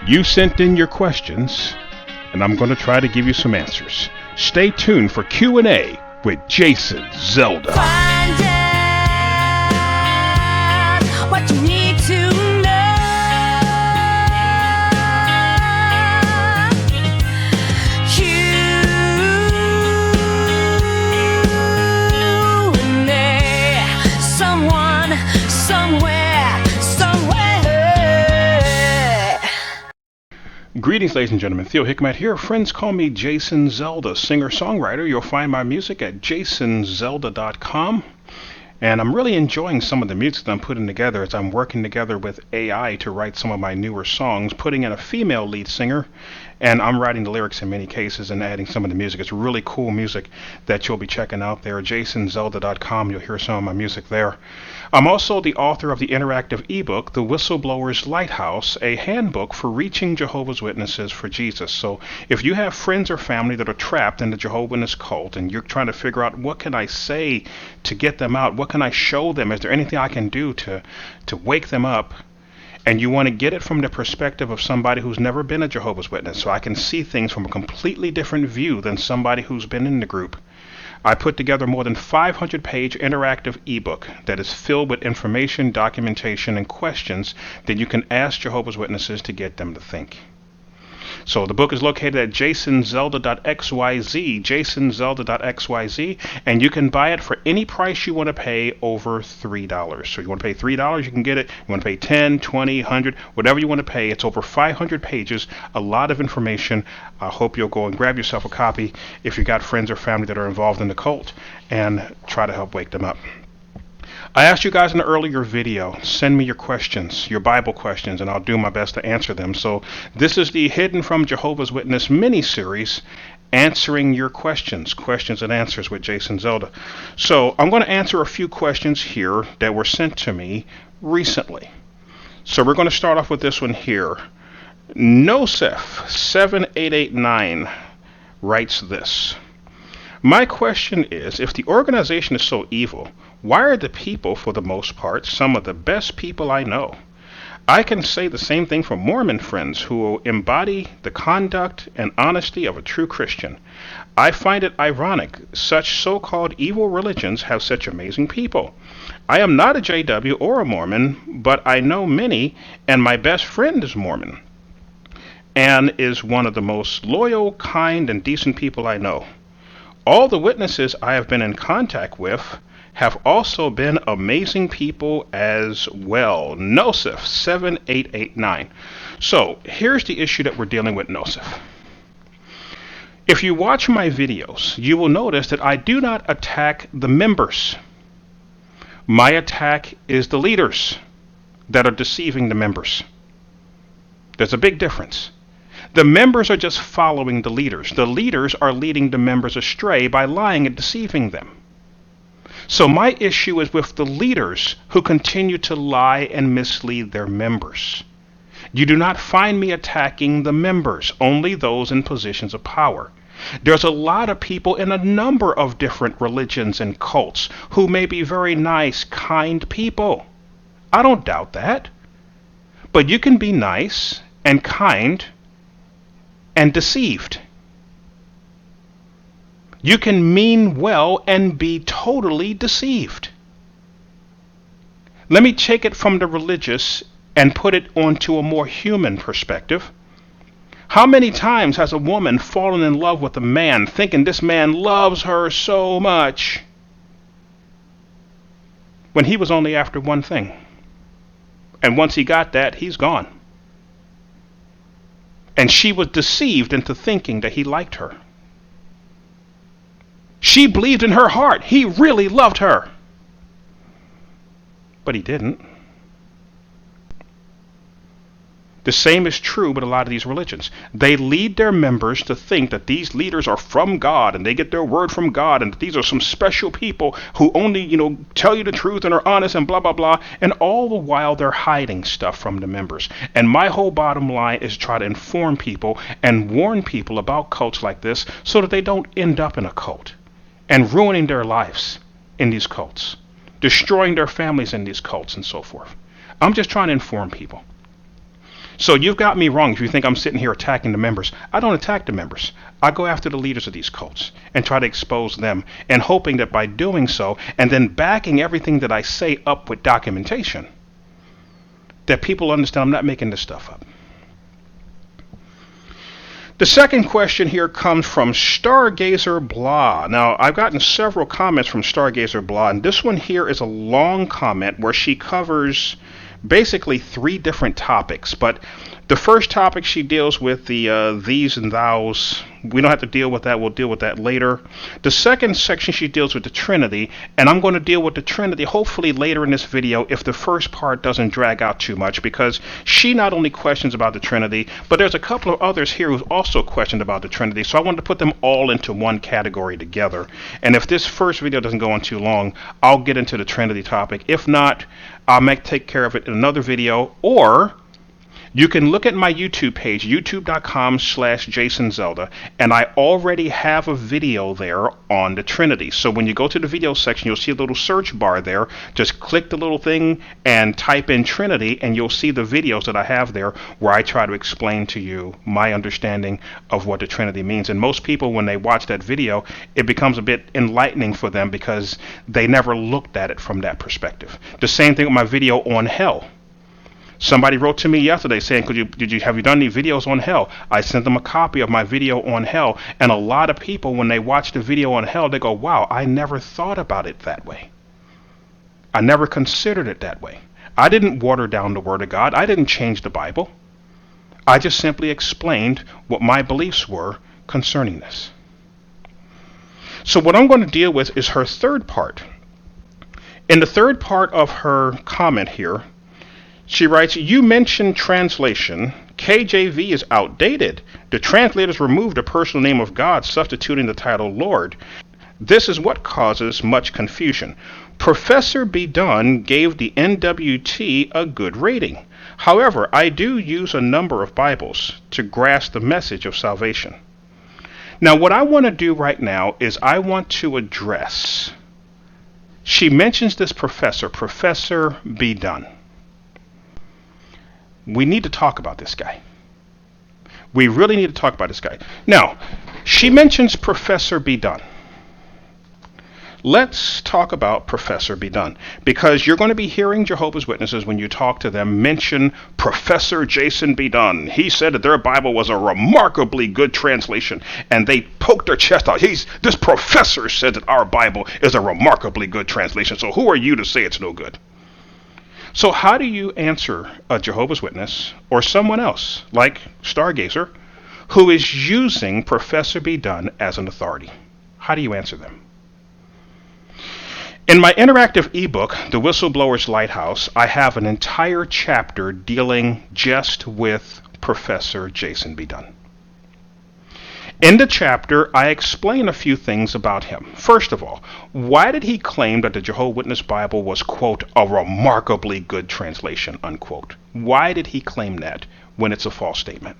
You sent in your questions, and I'm going to try to give you some answers. Stay tuned for Q&A with Jason Zelda. Find out what you need to know. Q&A. Someone, somewhere, somewhere. Greetings, ladies and gentlemen. Theo Hikmat here. Friends call me Jason Zelda, singer-songwriter. You'll find my music at jasonzelda.com. And I'm really enjoying some of the music that I'm putting together as I'm working together with AI to write some of my newer songs, putting in a female lead singer, and I'm writing the lyrics in many cases and adding some of the music. It's really cool music that you'll be checking out there. jasonzelda.com. You'll hear some of my music there. I'm also the author of the interactive ebook, The Whistleblower's Lighthouse, a handbook for reaching Jehovah's Witnesses for Jesus. So if you have friends or family that are trapped in the Jehovah's Witness cult and you're trying to figure out what can I say to get them out, what can I show them, is there anything I can do to wake them up, and you want to get it from the perspective of somebody who's never been a Jehovah's Witness, so I can see things from a completely different view than somebody who's been in the group, I put together more than 500-page interactive ebook that is filled with information, documentation, and questions that you can ask Jehovah's Witnesses to get them to think. So the book is located at jasonzelda.xyz, jasonzelda.xyz, and you can buy it for any price you want to pay over $3. So you want to pay $3, you can get it. You want to pay 10, 20, 100, whatever you want to pay. It's over 500 pages, a lot of information. I hope you'll go and grab yourself a copy if you got friends or family that are involved in the cult, and try to help wake them up. I asked you guys in an earlier video, send me your questions, your Bible questions, and I'll do my best to answer them. So this is the Hidden from Jehovah's Witness mini-series, answering your questions, questions and answers with Jason Zelda. So I'm going to answer a few questions here that were sent to me recently. So we're going to start off with this one here. Nosef7889 writes this. My question is, if the organization is so evil, why are the people, for the most part, some of the best people I know? I can say the same thing for Mormon friends who embody the conduct and honesty of a true Christian. I find it ironic such so-called evil religions have such amazing people. I am not a JW or a Mormon, but I know many, and my best friend is Mormon and is one of the most loyal, kind, and decent people I know. All the witnesses I have been in contact with have also been amazing people as well. Nosef 7889. So here's the issue that we're dealing with, Nosef. If you watch my videos, you will notice that I do not attack the members. My attack is the leaders that are deceiving the members. There's a big difference. The members are just following the leaders. The leaders are leading the members astray by lying and deceiving them. So my issue is with the leaders who continue to lie and mislead their members. You do not find me attacking the members, only those in positions of power. There's a lot of people in a number of different religions and cults who may be very nice, kind people. I don't doubt that. But you can be nice and kind and deceived. You can mean well and be totally deceived. Let me take it from the religious and put it onto a more human perspective. How many times has a woman fallen in love with a man thinking this man loves her so much when he was only after one thing? And once he got that, he's gone. And she was deceived into thinking that he liked her. She believed in her heart he really loved her. But he didn't. The same is true with a lot of these religions. They lead their members to think that these leaders are from God and they get their word from God and that these are some special people who only, tell you the truth and are honest and blah, blah, blah. And all the while they're hiding stuff from the members. And my whole bottom line is try to inform people and warn people about cults like this so that they don't end up in a cult and ruining their lives in these cults, destroying their families in these cults and so forth. I'm just trying to inform people. So you've got me wrong if you think I'm sitting here attacking the members. I don't attack the members. I go after the leaders of these cults and try to expose them, and hoping that by doing so, and then backing everything that I say up with documentation, that people understand I'm not making this stuff up. The second question here comes from Stargazer Blah. Now, I've gotten several comments from Stargazer Blah, and this one here is a long comment where she covers basically 3 different topics. But the first topic, she deals with the these and thous. We don't have to deal with that. We'll deal with that later. The second section, she deals with the Trinity, and I'm going to deal with the Trinity hopefully later in this video if the first part doesn't drag out too much, because she not only questions about the Trinity, but there's a couple of others here who also questioned about the Trinity, so I wanted to put them all into one category together. And if this first video doesn't go on too long, I'll get into the Trinity topic. If not, I'll take care of it in another video, or you can look at my YouTube page, youtube.com/JasonZelda, and I already have a video there on the Trinity. So when you go to the video section, you'll see a little search bar there. Just click the little thing and type in Trinity, and you'll see the videos that I have there where I try to explain to you my understanding of what the Trinity means. And most people, when they watch that video, it becomes a bit enlightening for them because they never looked at it from that perspective. The same thing with my video on hell. Somebody wrote to me yesterday saying, have you done any videos on hell? I sent them a copy of my video on hell, and a lot of people, when they watch the video on hell, they go, wow, I never thought about it that way. I never considered it that way. I didn't water down the Word of God. I didn't change the Bible. I just simply explained what my beliefs were concerning this. So what I'm going to deal with is her third part. In the third part of her comment here, she writes, you mentioned translation. KJV is outdated. The translators removed the personal name of God, substituting the title Lord. This is what causes much confusion. Professor Bedugn gave the NWT a good rating. However, I do use a number of Bibles to grasp the message of salvation. Now, what I want to do right now is I want to address, she mentions this Professor Bedugn. We need to talk about this guy. We really need to talk about this guy. Now, she mentions Professor Bedugn. Let's talk about Professor Bedugn, because you're going to be hearing Jehovah's Witnesses, when you talk to them, mention Professor Jason Bedugn. He said that their Bible was a remarkably good translation, and they poked their chest out. This professor said that our Bible is a remarkably good translation, so who are you to say it's no good? So how do you answer a Jehovah's Witness or someone else like Stargazer who is using Professor Bedugn as an authority? How do you answer them? In my interactive ebook, The Whistleblower's Lighthouse, I have an entire chapter dealing just with Professor Jason Bedugn. In the chapter, I explain a few things about him. First of all, why did he claim that the Jehovah's Witness Bible was, quote, a remarkably good translation, unquote? Why did he claim that when it's a false statement?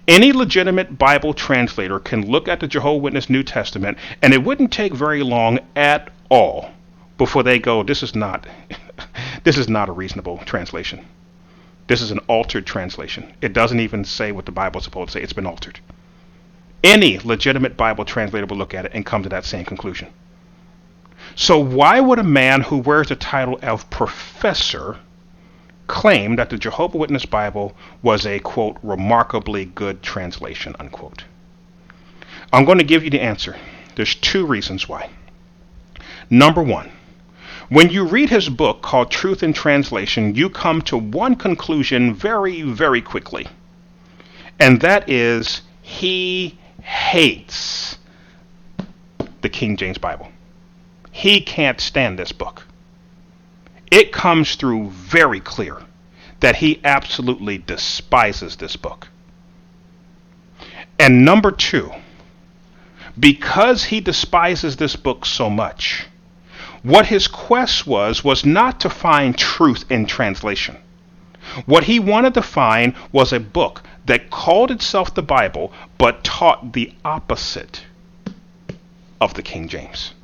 Any legitimate Bible translator can look at the Jehovah's Witness New Testament, and it wouldn't take very long at all before they go, this is not a reasonable translation. This is an altered translation. It doesn't even say what the Bible is supposed to say. It's been altered. Any legitimate Bible translator will look at it and come to that same conclusion. So why would a man who wears the title of professor claim that the Jehovah's Witness Bible was a, quote, remarkably good translation, unquote? I'm going to give you the answer. There's 2 reasons why. Number 1, when you read his book called Truth in Translation, you come to one conclusion very, very quickly. And that is, he hates the King James Bible. He can't stand this book. It comes through very clear that he absolutely despises this book. And number 2, because he despises this book so much, what his quest was not to find truth in translation. What he wanted to find was a book that called itself the Bible, but taught the opposite of the King James.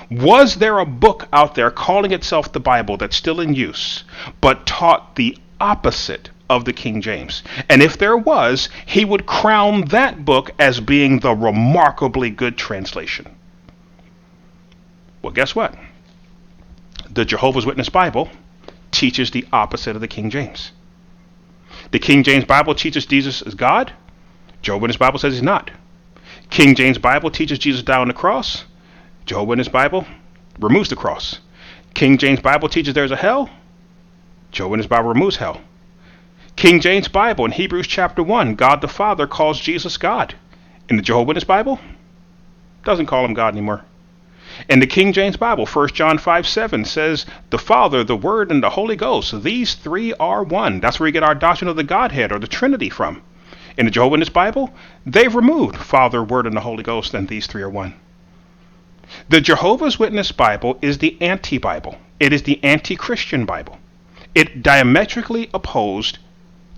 Was there a book out there calling itself the Bible that's still in use, but taught the opposite of the King James. And if there was, he would crown that book as being the remarkably good translation. Well, guess what? The Jehovah's Witness Bible teaches the opposite of the King James. The King James Bible teaches Jesus is God. Jehovah's Witness Bible says he's not. King James Bible teaches Jesus died on the cross. Jehovah's Witness Bible removes the cross. King James Bible teaches there's a hell. Jehovah's Witness Bible removes hell. King James Bible in Hebrews chapter 1, God the Father calls Jesus God. In the Jehovah's Witness Bible, doesn't call him God anymore. In the King James Bible, 1 John 5:7 says, the Father, the Word, and the Holy Ghost, these three are one. That's where we get our doctrine of the Godhead or the Trinity from. In the Jehovah's Witness Bible, they've removed Father, Word, and the Holy Ghost, and these three are one. The Jehovah's Witness Bible is the anti-Bible. It is the anti-Christian Bible. It diametrically opposed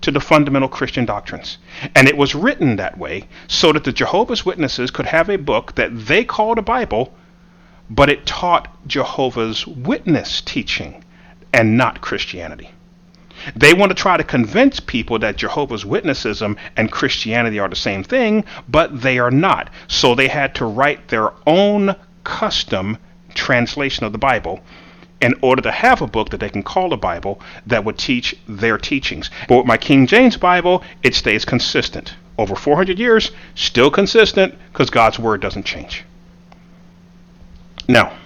to the fundamental Christian doctrines. And it was written that way so that the Jehovah's Witnesses could have a book that they called a Bible, but it taught Jehovah's Witness teaching and not Christianity. They want to try to convince people that Jehovah's Witnessism and Christianity are the same thing, but they are not. So they had to write their own custom translation of the Bible in order to have a book that they can call a Bible that would teach their teachings. But with my King James Bible, it stays consistent. Over 400 years, still consistent because God's Word doesn't change. Now,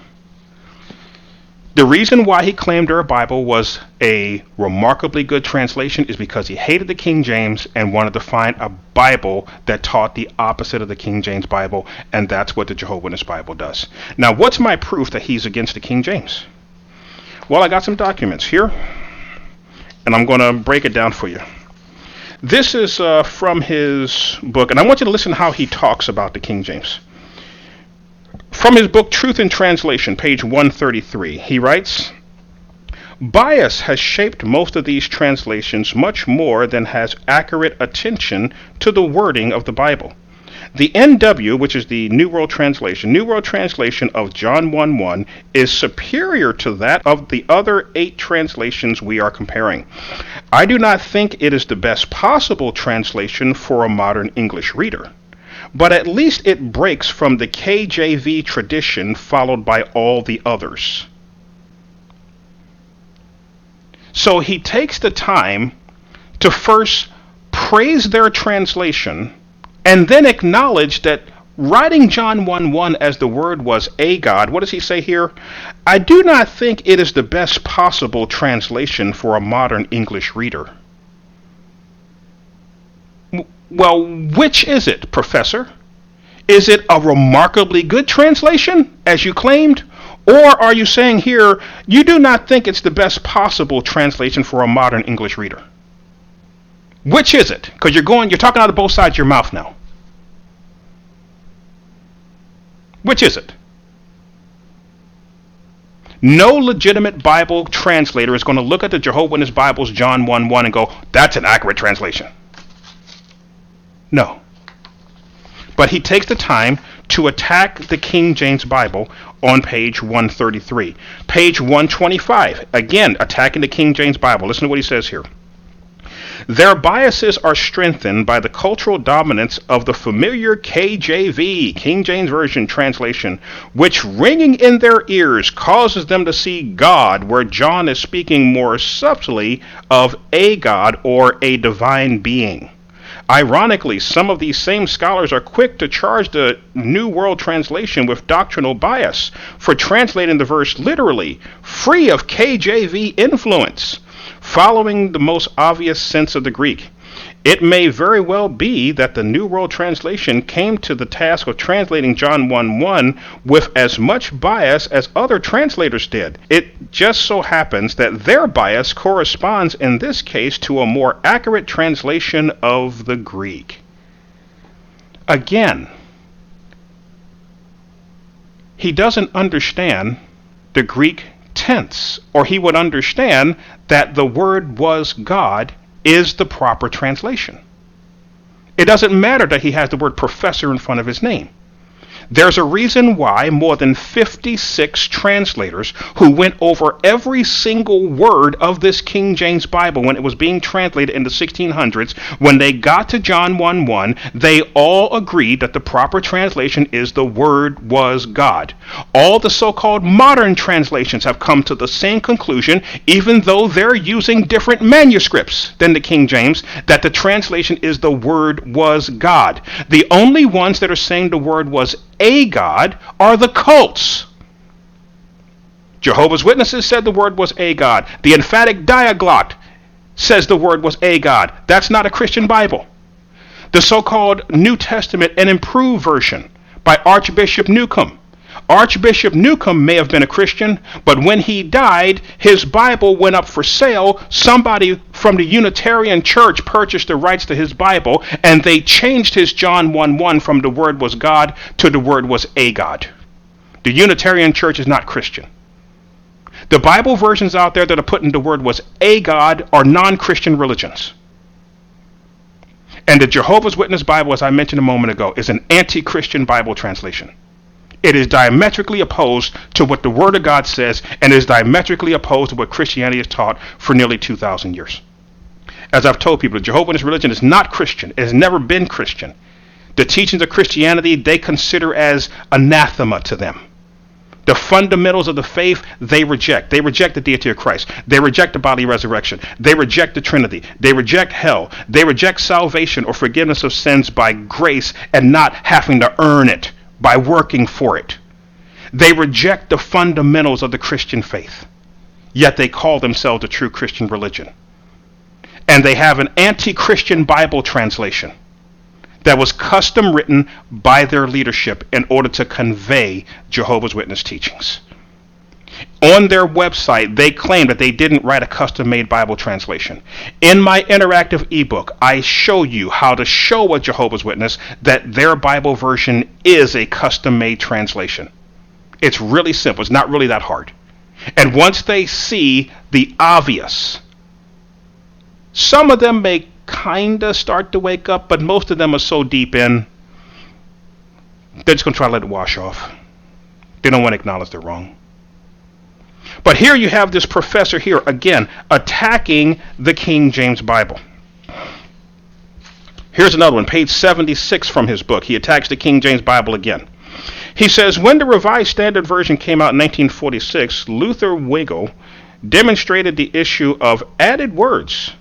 the reason why he claimed our Bible was a remarkably good translation is because he hated the King James and wanted to find a Bible that taught the opposite of the King James Bible, and that's what the Jehovah's Witness Bible does. Now, what's my proof that he's against the King James? Well, I got some documents here, and I'm going to break it down for you. This is from his book, and I want you to listen to how he talks about the King James. From his book, Truth in Translation, page 133, he writes, bias has shaped most of these translations much more than has accurate attention to the wording of the Bible. The NW, which is the New World Translation of John 1:1, is superior to that of the other 8 translations we are comparing. I do not think it is the best possible translation for a modern English reader, but at least it breaks from the KJV tradition followed by all the others. So he takes the time to first praise their translation and then acknowledge that writing John 1:1 as the Word was a God, what does he say here? I do not think it is the best possible translation for a modern English reader. Well, which is it, Professor? Is it a remarkably good translation, as you claimed? Or are you saying here, you do not think it's the best possible translation for a modern English reader? Which is it? Because you're talking out of both sides of your mouth now. Which is it? No legitimate Bible translator is going to look at the Jehovah's Witness Bible's John 1:1 and go, that's an accurate translation. No. But he takes the time to attack the King James Bible on page 133. Page 125, again, attacking the King James Bible. Listen to what he says here. Their biases are strengthened by the cultural dominance of the familiar KJV, King James Version translation, which ringing in their ears causes them to see God where John is speaking more subtly of a God or a divine being. Ironically, some of these same scholars are quick to charge the New World Translation with doctrinal bias for translating the verse literally, free of KJV influence, following the most obvious sense of the Greek. It may very well be that the New World Translation came to the task of translating John 1:1 with as much bias as other translators did. It just so happens that their bias corresponds in this case to a more accurate translation of the Greek. Again, he doesn't understand the Greek tense, or he would understand that the word was God is the proper translation. It doesn't matter that he has the word professor in front of his name. There's a reason why more than 56 translators who went over every single word of this King James Bible when it was being translated in the 1600s, when they got to John 1:1, they all agreed that the proper translation is the Word was God. All the so-called modern translations have come to the same conclusion, even though they're using different manuscripts than the King James, that the translation is the Word was God. The only ones that are saying the Word was a God are the cults. Jehovah's Witnesses said the Word was a God. The emphatic diaglot says the Word was a God. That's not a Christian Bible. The so-called New Testament and Improved Version by Archbishop Newcomb. Archbishop Newcomb may have been a Christian, but when he died, his Bible went up for sale. Somebody from the Unitarian Church purchased the rights to his Bible, and they changed his John 1:1 from the Word was God to the Word was a God. The Unitarian Church is not Christian. The Bible versions out there that are putting the Word was a God are non-Christian religions. And the Jehovah's Witness Bible, as I mentioned a moment ago, is an anti-Christian Bible translation. It is diametrically opposed to what the Word of God says, and is diametrically opposed to what Christianity has taught for nearly 2,000 years. As I've told people, the Jehovah's Witness religion is not Christian. It has never been Christian. The teachings of Christianity, they consider as anathema to them. The fundamentals of the faith, they reject. They reject the deity of Christ. They reject the bodily resurrection. They reject the Trinity. They reject hell. They reject salvation or forgiveness of sins by grace and not having to earn it by working for it. They reject the fundamentals of the Christian faith, yet they call themselves a true Christian religion. And they have an anti-Christian Bible translation that was custom written by their leadership in order to convey Jehovah's Witness teachings. On their website, they claim that they didn't write a custom-made Bible translation. In my interactive ebook, I show you how to show a Jehovah's Witness that their Bible version is a custom-made translation. It's really simple. It's not really that hard. And once they see the obvious, some of them may kind of start to wake up, but most of them are so deep in, they're just going to try to let it wash off. They don't want to acknowledge they're wrong. But here you have this professor here, again, attacking the King James Bible. Here's another one, page 76 from his book. He attacks the King James Bible again. He says, when the Revised Standard Version came out in 1946, Luther Wiggle demonstrated the issue of added words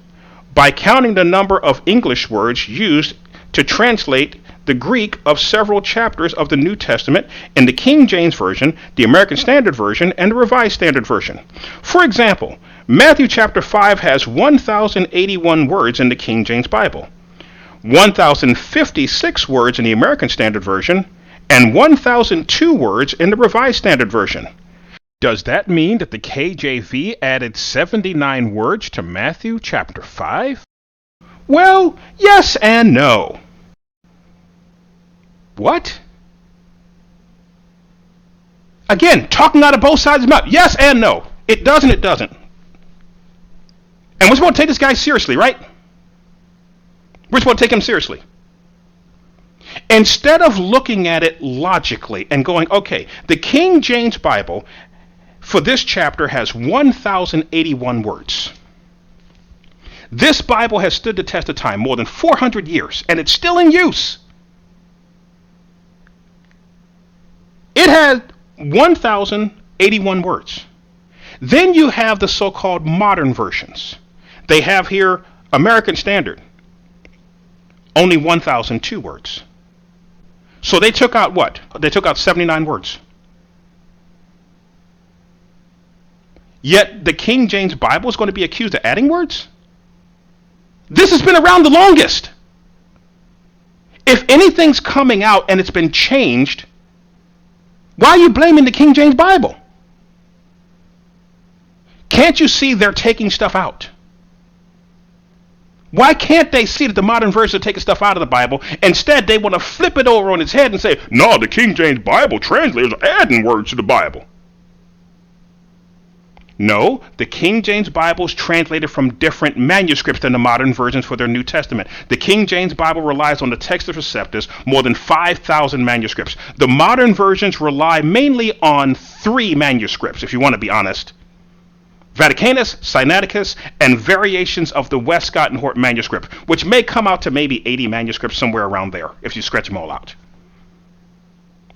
by counting the number of English words used to translate the Greek of several chapters of the New Testament in the King James Version, the American Standard Version, and the Revised Standard Version. For example, Matthew chapter 5 has 1,081 words in the King James Bible, 1,056 words in the American Standard Version, and 1,002 words in the Revised Standard Version. Does that mean that the KJV added 79 words to Matthew chapter 5? Well, yes and no. What? Again, talking out of both sides of the mouth. Yes and no. It does and it doesn't. And we're supposed to take this guy seriously, right? We're supposed to take him seriously. Instead of looking at it logically and going, okay, the King James Bible for this chapter has 1,081 words. This Bible has stood the test of time, more than 400 years, and it's still in use. It had 1,081 words. Then you have the so-called modern versions. They have here American Standard, only 1,002 words. So they took out what? They took out 79 words. Yet the King James Bible is going to be accused of adding words? This has been around the longest. If anything's coming out and it's been changed, why are you blaming the King James Bible? Can't you see they're taking stuff out? Why can't they see that the modern versions are taking stuff out of the Bible? Instead, they want to flip it over on its head and say, no, the King James Bible translators are adding words to the Bible. No, the King James Bible is translated from different manuscripts than the modern versions for their New Testament. The King James Bible relies on the Textus Receptus, more than 5,000 manuscripts. The modern versions rely mainly on 3 manuscripts, if you want to be honest. Vaticanus, Sinaiticus, and variations of the Westcott and Hort manuscript, which may come out to maybe 80 manuscripts, somewhere around there, if you stretch them all out.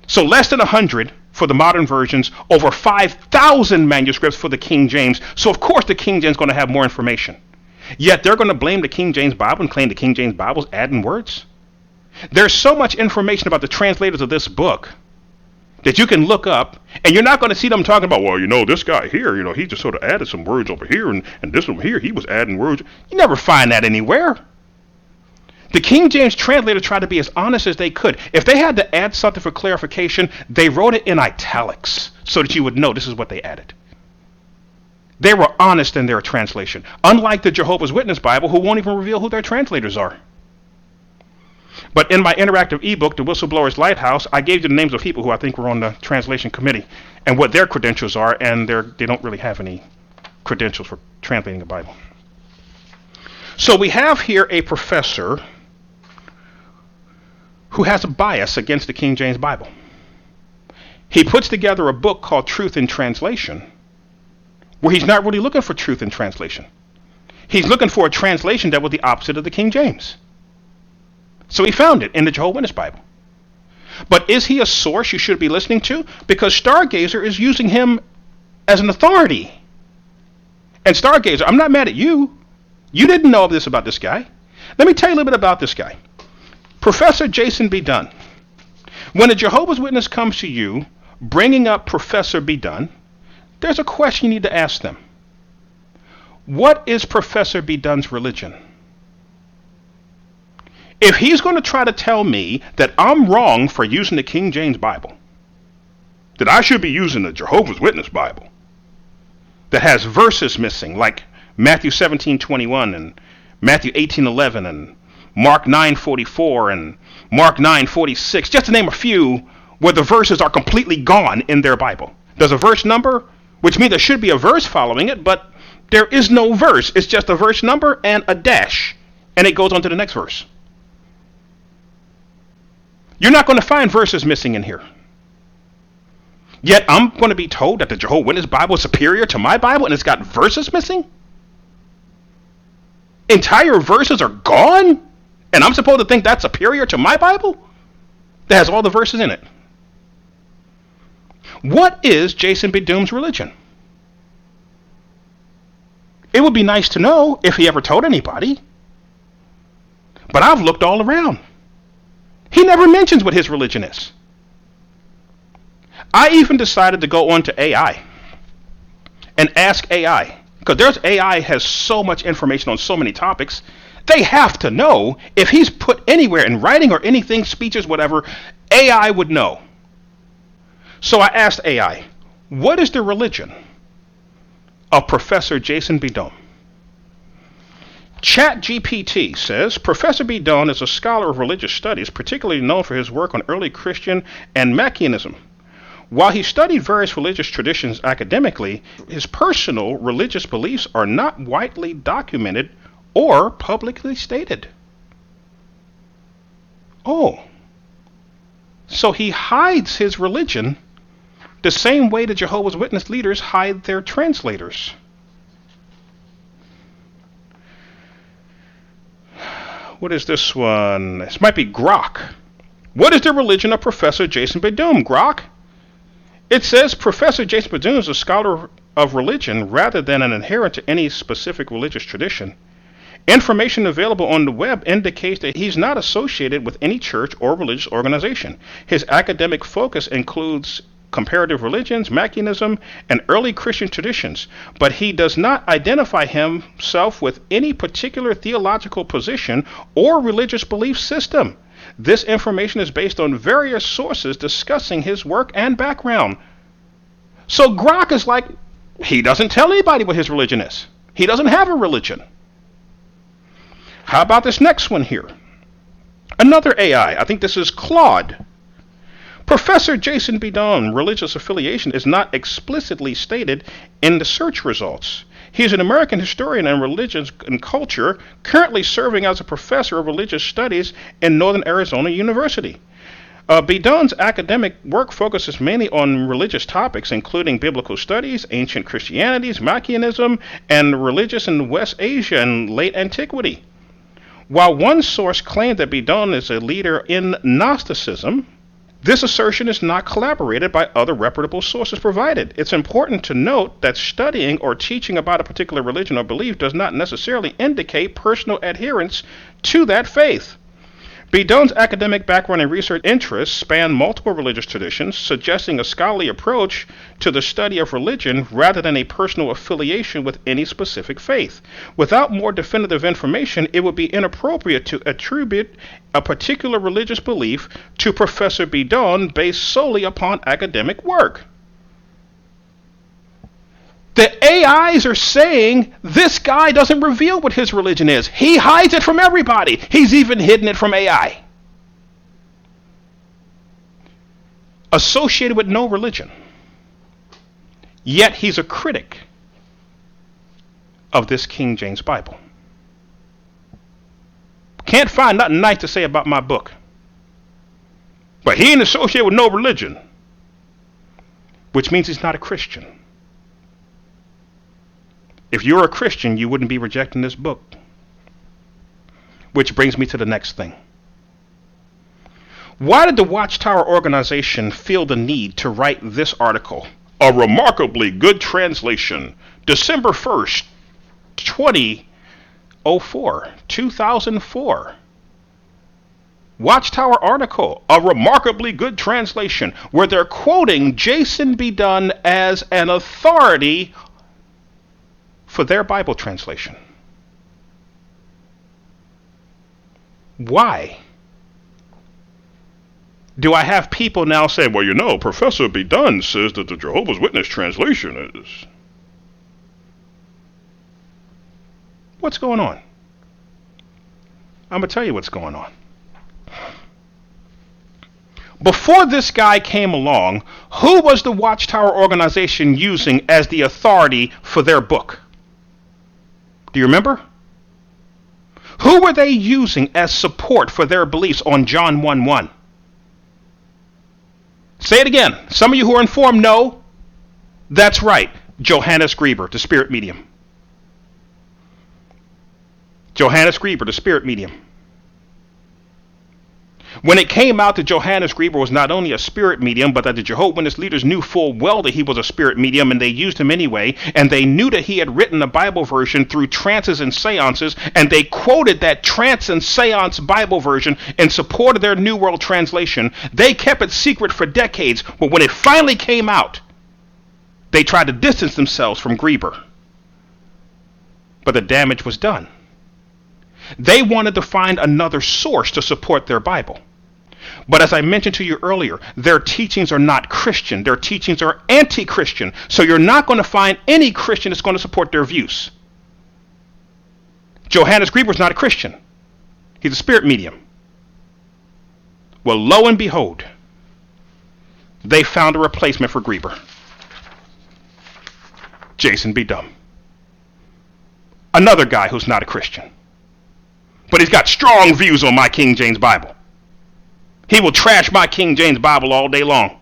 So less than 100 for the modern versions, over 5,000 manuscripts for the King James. So of course the King James is going to have more information. Yet they're going to blame the King James Bible and claim the King James Bible is adding words. There's so much information about the translators of this book that you can look up, and you're not going to see them talking about, well, this guy here, he just sort of added some words over here, and this one here, he was adding words. You never find that anywhere. The King James translator tried to be as honest as they could. If they had to add something for clarification, they wrote it in italics so that you would know this is what they added. They were honest in their translation, unlike the Jehovah's Witness Bible, who won't even reveal who their translators are. But in my interactive ebook, The Whistleblower's Lighthouse, I gave you the names of people who I think were on the translation committee and what their credentials are, and they don't really have any credentials for translating the Bible. So we have here a professor who has a bias against the King James Bible. He puts together a book called Truth in Translation, where he's not really looking for truth in translation. He's looking for a translation that was the opposite of the King James. So he found it in the Jehovah's Witness Bible. But is he a source you should be listening to? Because Stargazer is using him as an authority. And Stargazer, I'm not mad at you. You didn't know this about this guy. Let me tell you a little bit about this guy. Professor Jason Bedugn. When a Jehovah's Witness comes to you, bringing up Professor Bedugn, there's a question you need to ask them. What is Professor Bedugn's religion? If he's going to try to tell me that I'm wrong for using the King James Bible, that I should be using the Jehovah's Witness Bible, that has verses missing, like Matthew 17:21 and Matthew 18:11 and Mark 9:44 and Mark 9:46, just to name a few, where the verses are completely gone in their Bible. There's a verse number, which means there should be a verse following it, but there is no verse. It's just a verse number and a dash, and it goes on to the next verse. You're not going to find verses missing in here. Yet I'm going to be told that the Jehovah's Witness Bible is superior to my Bible and it's got verses missing? Entire verses are gone? And I'm supposed to think that's superior to my Bible? That has all the verses in it. What is Jason Bedugn's religion? It would be nice to know if he ever told anybody. But I've looked all around. He never mentions what his religion is. I even decided to go on to AI and ask AI, because there's AI has so much information on so many topics. They have to know if he's put anywhere in writing or anything, speeches, whatever, AI would know. So I asked AI, what is the religion of Professor Jason Bedugn? ChatGPT says, Professor Bedugn is a scholar of religious studies, particularly known for his work on early Christian and Manichaeism. While he studied various religious traditions academically, his personal religious beliefs are not widely documented or publicly stated. Oh, so he hides his religion the same way the Jehovah's Witness leaders hide their translators. What is this one? This might be Grok. What is the religion of Professor Jason Bedugn, Grok? It says Professor Jason Bedugn is a scholar of religion rather than an adherent to any specific religious tradition. Information available on the web indicates that he's not associated with any church or religious organization. His academic focus includes comparative religions, Manichaeism, and early Christian traditions, but he does not identify himself with any particular theological position or religious belief system. This information is based on various sources discussing his work and background. So Grok is like, he doesn't tell anybody what his religion is. He doesn't have a religion. How about this next one here? Another AI. I think this is Claude. Professor Jason Bedugn, religious affiliation is not explicitly stated in the search results. He is an American historian and religion and culture, currently serving as a professor of religious studies in Northern Arizona University. Bedugn's academic work focuses mainly on religious topics, including biblical studies, ancient Christianity, Manichaeism, and religious in West Asia and late antiquity. While one source claimed that Bedugn is a leader in Gnosticism, this assertion is not corroborated by other reputable sources provided. It's important to note that studying or teaching about a particular religion or belief does not necessarily indicate personal adherence to that faith. Bedugn's academic background and research interests span multiple religious traditions, suggesting a scholarly approach to the study of religion rather than a personal affiliation with any specific faith. Without more definitive information, it would be inappropriate to attribute a particular religious belief to Professor Bedugn based solely upon academic work. The AIs are saying this guy doesn't reveal what his religion is. He hides it from everybody. He's even hidden it from AI. Associated with no religion. Yet he's a critic of this King James Bible. Can't find nothing nice to say about my book. But he ain't associated with no religion. Which means he's not a Christian. If you're a Christian, you wouldn't be rejecting this book. Which brings me to the next thing. Why did the Watchtower organization feel the need to write this article? A remarkably good translation. December 1st, 2004. Watchtower article, a remarkably good translation, where they're quoting Jason Bedugn as an authority for their Bible translation. Why do I have people now say, well, you know, Professor Bedugn says that the Jehovah's Witness translation is... What's going on? I'm going to tell you what's going on. Before this guy came along, who was the Watchtower organization using as the authority for their book? Do you remember? Who were they using as support for their beliefs on John 1:1? Say it again. Some of you who are informed know. That's right. Johannes Grieber, the spirit medium. Johannes Grieber, the spirit medium. When it came out that Johannes Grieber was not only a spirit medium, but that the Jehovah's Witness leaders knew full well that he was a spirit medium, and they used him anyway, and they knew that he had written the Bible version through trances and seances, and they quoted that trance and seance Bible version in support of their New World Translation, they kept it secret for decades, but when it finally came out, they tried to distance themselves from Grieber. But the damage was done. They wanted to find another source to support their Bible. But as I mentioned to you earlier, their teachings are not Christian. Their teachings are anti-Christian. So you're not going to find any Christian that's going to support their views. Johannes Grieber is not a Christian. He's a spirit medium. Well, lo and behold, they found a replacement for Grieber. Jason Bedugn. Another guy who's not a Christian. But he's got strong views on my King James Bible. He will trash my King James Bible all day long,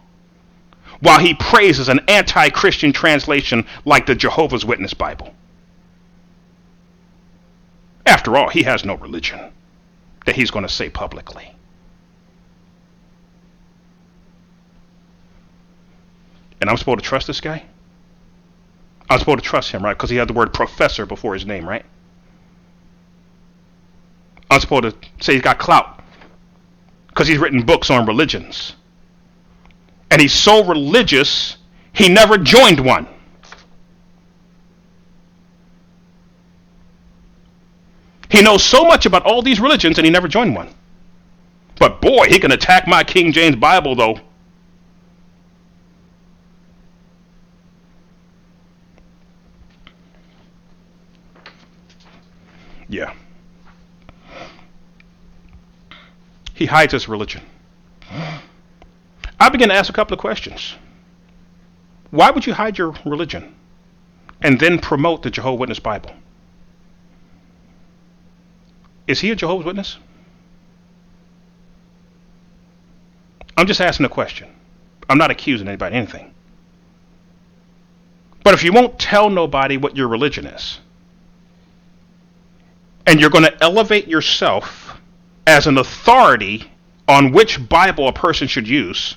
while he praises an anti-Christian translation like the Jehovah's Witness Bible. After all, he has no religion that he's going to say publicly. And I'm supposed to trust this guy? I'm supposed to trust him, right? Because he had the word professor before his name, right? I'm supposed to say he's got clout because he's written books on religions. And he's so religious, he never joined one. He knows so much about all these religions and he never joined one. But boy, he can attack my King James Bible though. Yeah. I I began to ask a couple of questions. Why would you hide your religion and then promote the Jehovah's Witness Bible? Is he a Jehovah's Witness? I'm just asking a question. I'm not accusing anybody of anything. But if you won't tell nobody what your religion is, and you're going to elevate yourself as an authority on which Bible a person should use,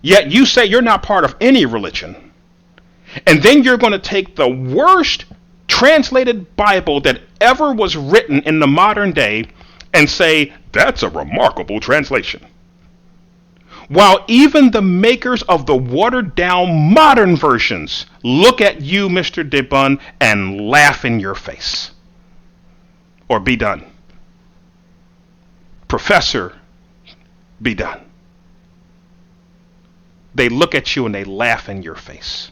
yet you say you're not part of any religion, and then you're going to take the worst translated Bible that ever was written in the modern day and say, that's a remarkable translation. While even the makers of the watered down modern versions look at you, Mr. Bedugn, and laugh in your face. Or Bedugn. Professor Bedugn. They look at you and they laugh in your face.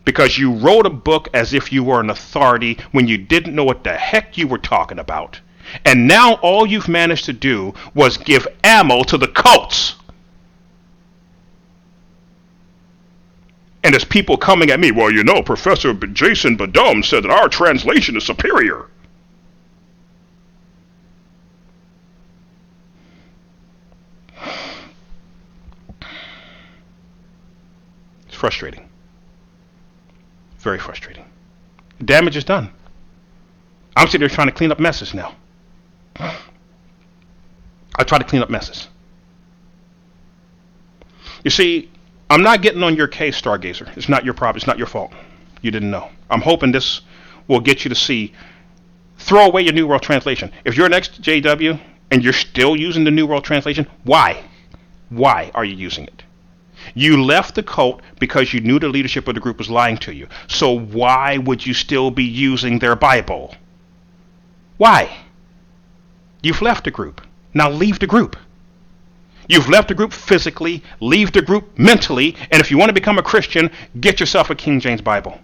Because you wrote a book as if you were an authority when you didn't know what the heck you were talking about. And now all you've managed to do was give ammo to the cults. And there's people coming at me, well, you know, Professor Jason Bedugn said that our translation is superior. It's frustrating. Very frustrating. Damage is done. I'm sitting there trying to clean up messes now. I try to clean up messes. You see, I'm not getting on your case, Stargazer. It's not your problem. It's not your fault. You didn't know. I'm hoping this will get you to see. Throw away your New World Translation. If you're an ex-JW and you're still using the New World Translation, why? Why are you using it? You left the cult because you knew the leadership of the group was lying to you. So why would you still be using their Bible? Why? You've left the group. Now leave the group. You've left the group physically, leave the group mentally, and if you want to become a Christian, get yourself a King James Bible.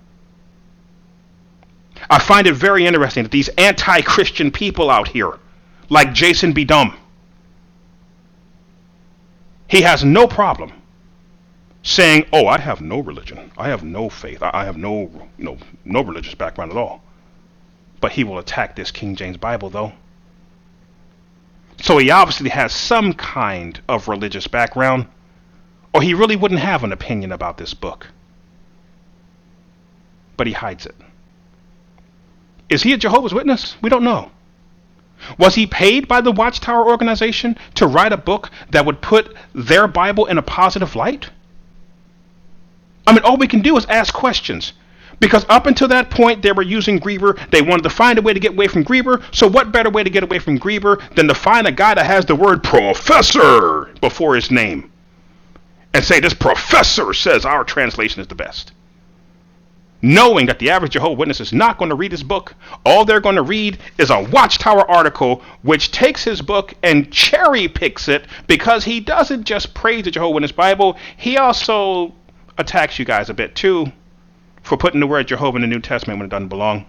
I find it very interesting that these anti-Christian people out here, like Jason Bedugn, he has no problem saying, oh, I have no religion. I have no faith. I have no religious background at all. But he will attack this King James Bible, though. So he obviously has some kind of religious background, or he really wouldn't have an opinion about this book. But he hides it. Is he a Jehovah's Witness? We don't know. Was he paid by the Watchtower organization to write a book that would put their Bible in a positive light? I mean, all we can do is ask questions. Because up until that point, they were using Grieber. They wanted to find a way to get away from Grieber. So what better way to get away from Grieber than to find a guy that has the word professor before his name and say, this professor says our translation is the best. Knowing that the average Jehovah's Witness is not going to read his book. All they're going to read is a Watchtower article which takes his book and cherry picks it, because he doesn't just praise the Jehovah's Witness Bible. He also attacks you guys a bit too, for putting the word Jehovah in the New Testament when it doesn't belong.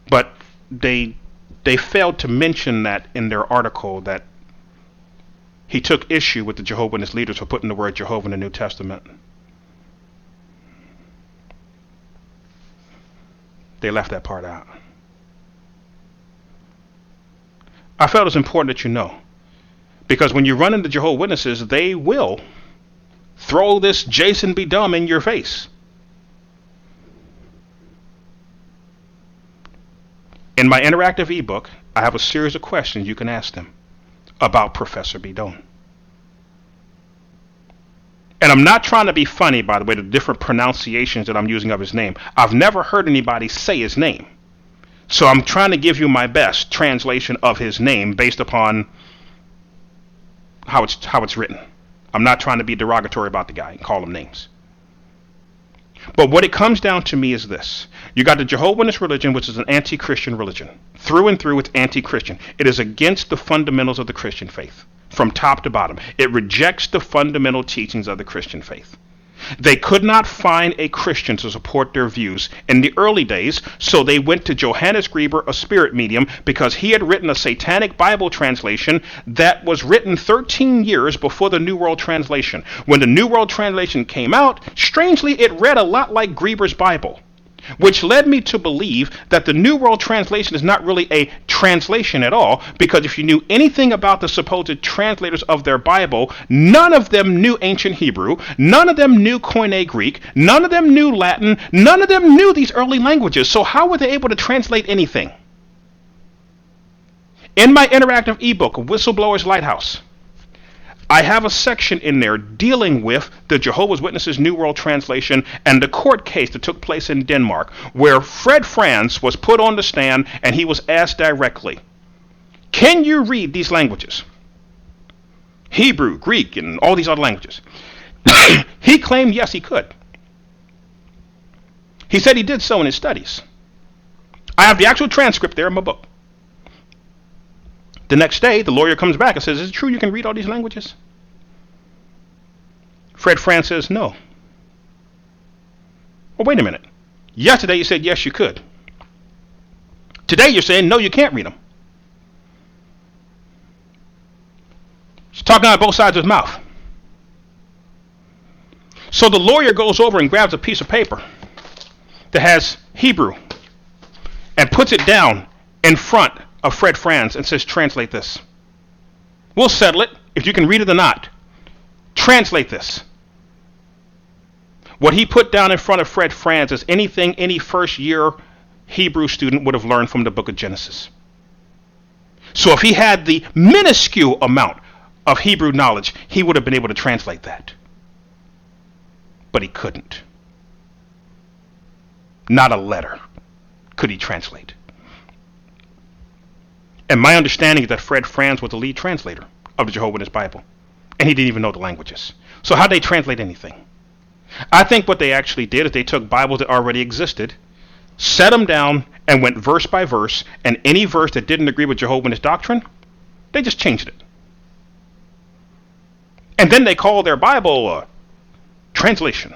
But they failed to mention that in their article, that he took issue with the Jehovah's Witness leaders for putting the word Jehovah in the New Testament. They left that part out. I felt it's important that you know, because when you run into Jehovah's Witnesses, they will throw this Jason Bedugn in your face. In my interactive ebook, I have a series of questions you can ask them about Professor Bedugn. And I'm not trying to be funny, by the way, the different pronunciations that I'm using of his name. I've never heard anybody say his name. So I'm trying to give you my best translation of his name based upon how it's written. I'm not trying to be derogatory about the guy and call him names. But what it comes down to me is this. You got the Jehovah's Witness religion, which is an anti-Christian religion. Through and through, it's anti-Christian. It is against the fundamentals of the Christian faith, from top to bottom. It rejects the fundamental teachings of the Christian faith. They could not find a Christian to support their views in the early days, so they went to Johannes Grieber, a spirit medium, because he had written a satanic Bible translation that was written 13 years before the New World Translation. When the New World Translation came out, strangely, it read a lot like Grieber's Bible, which led me to believe that the New World Translation is not really a translation at all, because if you knew anything about the supposed translators of their Bible, none of them knew ancient Hebrew, none of them knew Koine Greek, none of them knew Latin, none of them knew these early languages. So how were they able to translate anything? In my interactive ebook, Whistleblower's Lighthouse, I have a section in there dealing with the Jehovah's Witnesses New World Translation and the court case that took place in Denmark, where Fred Franz was put on the stand and he was asked directly, can you read these languages? Hebrew, Greek, and all these other languages. He claimed yes, he could. He said he did so in his studies. I have the actual transcript there in my book. The next day, the lawyer comes back and says, is it true you can read all these languages? Fred Franz says, no. Well, wait a minute. Yesterday you said yes, you could. Today you're saying no, you can't read them. He's talking out both sides of his mouth. So the lawyer goes over and grabs a piece of paper that has Hebrew and puts it down in front of Fred Franz and says, translate this. We'll settle it if you can read it or not. Translate this. What he put down in front of Fred Franz is anything any first year Hebrew student would have learned from the book of Genesis. So if he had the minuscule amount of Hebrew knowledge, he would have been able to translate that. But he couldn't. Not a letter could he translate. And my understanding is that Fred Franz was the lead translator of the Jehovah's Witness Bible. And he didn't even know the languages. So how'd they translate anything? I think what they actually did is they took Bibles that already existed, set them down, and went verse by verse, and any verse that didn't agree with Jehovah's Witness doctrine, they just changed it. And then they called their Bible a translation.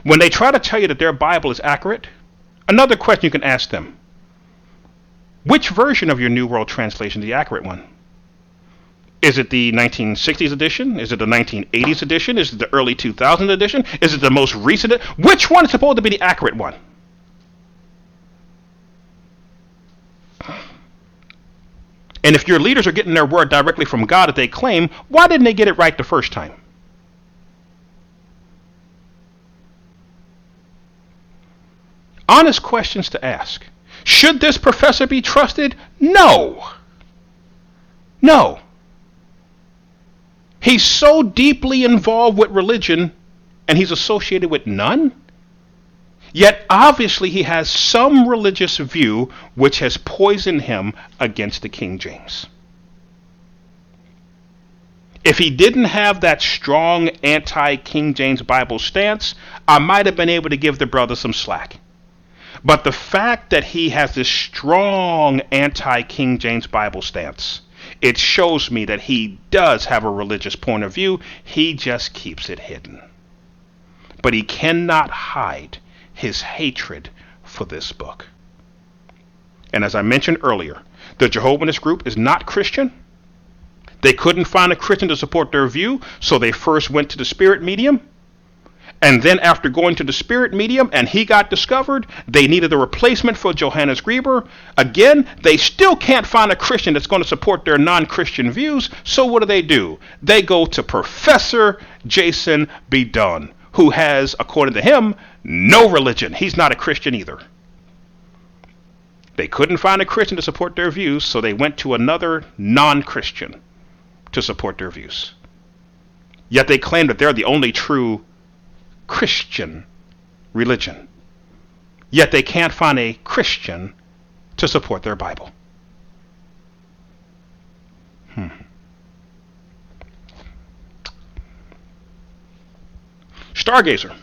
When they try to tell you that their Bible is accurate, another question you can ask them, which version of your New World Translation is the accurate one? Is it the 1960s edition? Is it the 1980s edition? Is it the early 2000s edition? Is it the most recent? Which one is supposed to be the accurate one? And if your leaders are getting their word directly from God that they claim, why didn't they get it right the first time? Honest questions to ask. Should this professor be trusted? No. No. He's so deeply involved with religion and he's associated with none. Yet obviously he has some religious view which has poisoned him against the King James. If he didn't have that strong anti-King James Bible stance, I might have been able to give the brother some slack. But the fact that he has this strong anti-King James Bible stance, it shows me that he does have a religious point of view. He just keeps it hidden. But he cannot hide his hatred for this book. And as I mentioned earlier, the Jehovah's Witness group is not Christian. They couldn't find a Christian to support their view, so they first went to the spirit medium. And then after going to the spirit medium and he got discovered, they needed a replacement for Johannes Grieber. Again, they still can't find a Christian that's going to support their non-Christian views. So what do? They go to Professor Jason Bedugn, who has, according to him, no religion. He's not a Christian either. They couldn't find a Christian to support their views, so they went to another non-Christian to support their views. Yet they claim that they're the only true Christian religion. Yet they can't find a Christian to support their Bible. Stargazer.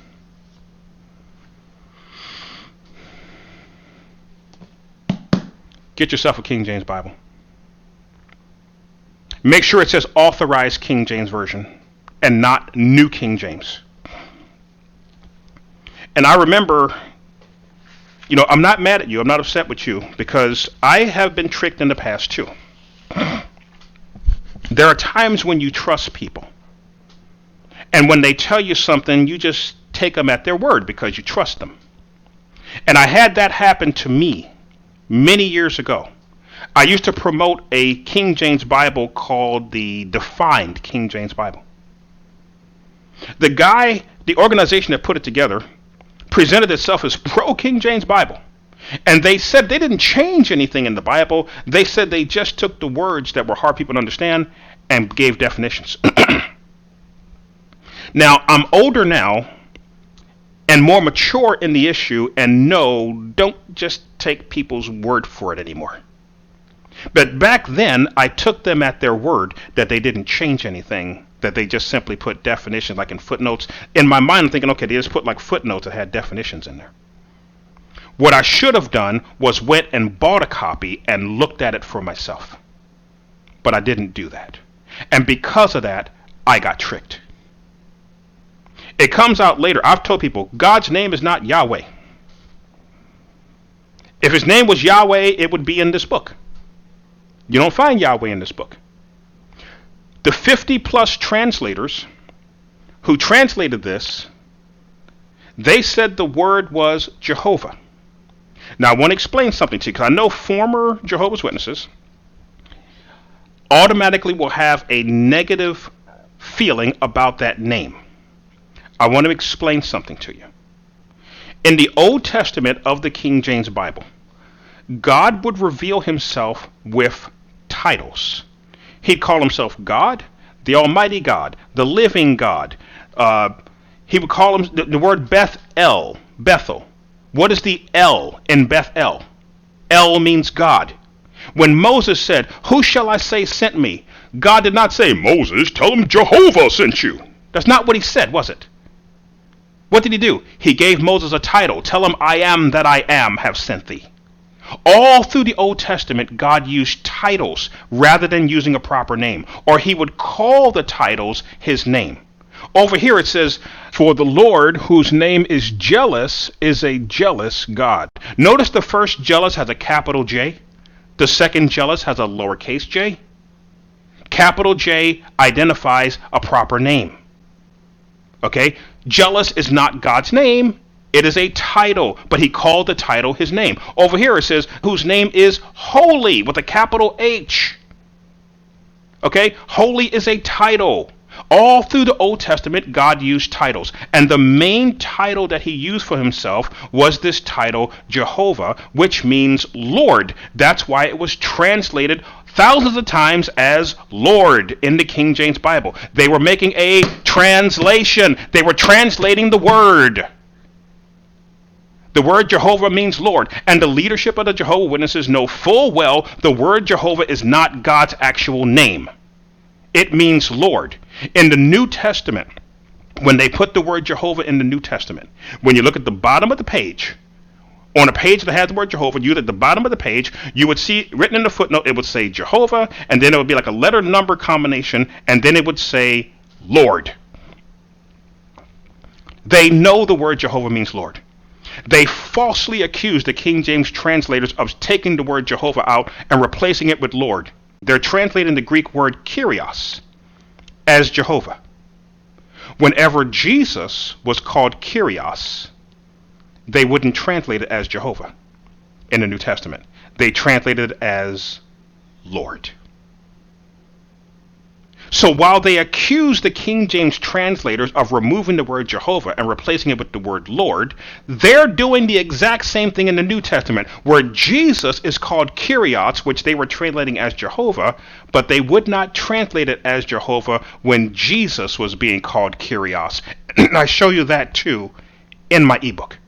Get yourself a King James Bible. Make sure it says authorized King James Version. and not New King James. And I remember, I'm not mad at you. I'm not upset with you because I have been tricked in the past too. There are times when you trust people. And when they tell you something, you just take them at their word because you trust them. And I had that happen to me many years ago. I used to promote a King James Bible called the Defined King James Bible. The organization that put it together, presented itself as pro King James Bible. And they said they didn't change anything in the Bible. They said they just took the words that were hard people to understand and gave definitions. Now, I'm older now and more mature in the issue, and no, don't just take people's word for it anymore. But back then, I took them at their word that they didn't change anything, that they just simply put definitions like in footnotes. In my mind, I'm thinking, okay, they just put like footnotes that had definitions in there. What I should have done was went and bought a copy and looked at it for myself. But I didn't do that. And because of that, I got tricked. It comes out later. I've told people, God's name is not Yahweh. If his name was Yahweh, it would be in this book. You don't find Yahweh in this book. The 50 plus translators who translated this, they said the word was Jehovah. Now I want to explain something to you, because I know former Jehovah's Witnesses automatically will have a negative feeling about that name. I want to explain something to you. In the Old Testament of the King James Bible, God would reveal himself with titles. He'd call himself God, the Almighty God, the Living God. He would call him the word Bethel. What is the L in Bethel? El means God. When Moses said, "Who shall I say sent me?" God did not say, "Moses, tell him Jehovah sent you." That's not what he said, was it? What did he do? He gave Moses a title. Tell him, "I am that I am have sent thee." All through the Old Testament, God used titles rather than using a proper name, or he would call the titles his name. Over here it says, "For the Lord, whose name is jealous, is a jealous God." Notice the first jealous has a capital J. The second jealous has a lowercase j. Capital J identifies a proper name. Okay? Jealous is not God's name. It is a title, but he called the title his name. Over here it says, whose name is holy with a capital H. Okay? Holy is a title. All through the Old Testament, God used titles. And the main title that he used for himself was this title, Jehovah, which means Lord. That's why it was translated thousands of times as Lord in the King James Bible. They were making a translation. They were translating the word. The word Jehovah means Lord, and the leadership of the Jehovah's Witnesses know full well the word Jehovah is not God's actual name. It means Lord. In the New Testament, when they put the word Jehovah in the New Testament, when you look at the bottom of the page, on a page that has the word Jehovah, you at the bottom of the page, you would see written in the footnote, it would say Jehovah, and then it would be like a letter number combination, and then it would say Lord. They know the word Jehovah means Lord. They falsely accuse the King James translators of taking the word Jehovah out and replacing it with Lord. They're translating the Greek word Kyrios as Jehovah. Whenever Jesus was called Kyrios, they wouldn't translate it as Jehovah in the New Testament. They translated it as Lord. So while they accuse the King James translators of removing the word Jehovah and replacing it with the word Lord, they're doing the exact same thing in the New Testament, where Jesus is called Kyrios, which they were translating as Jehovah, but they would not translate it as Jehovah when Jesus was being called Kyrios. And I show you that too in my ebook.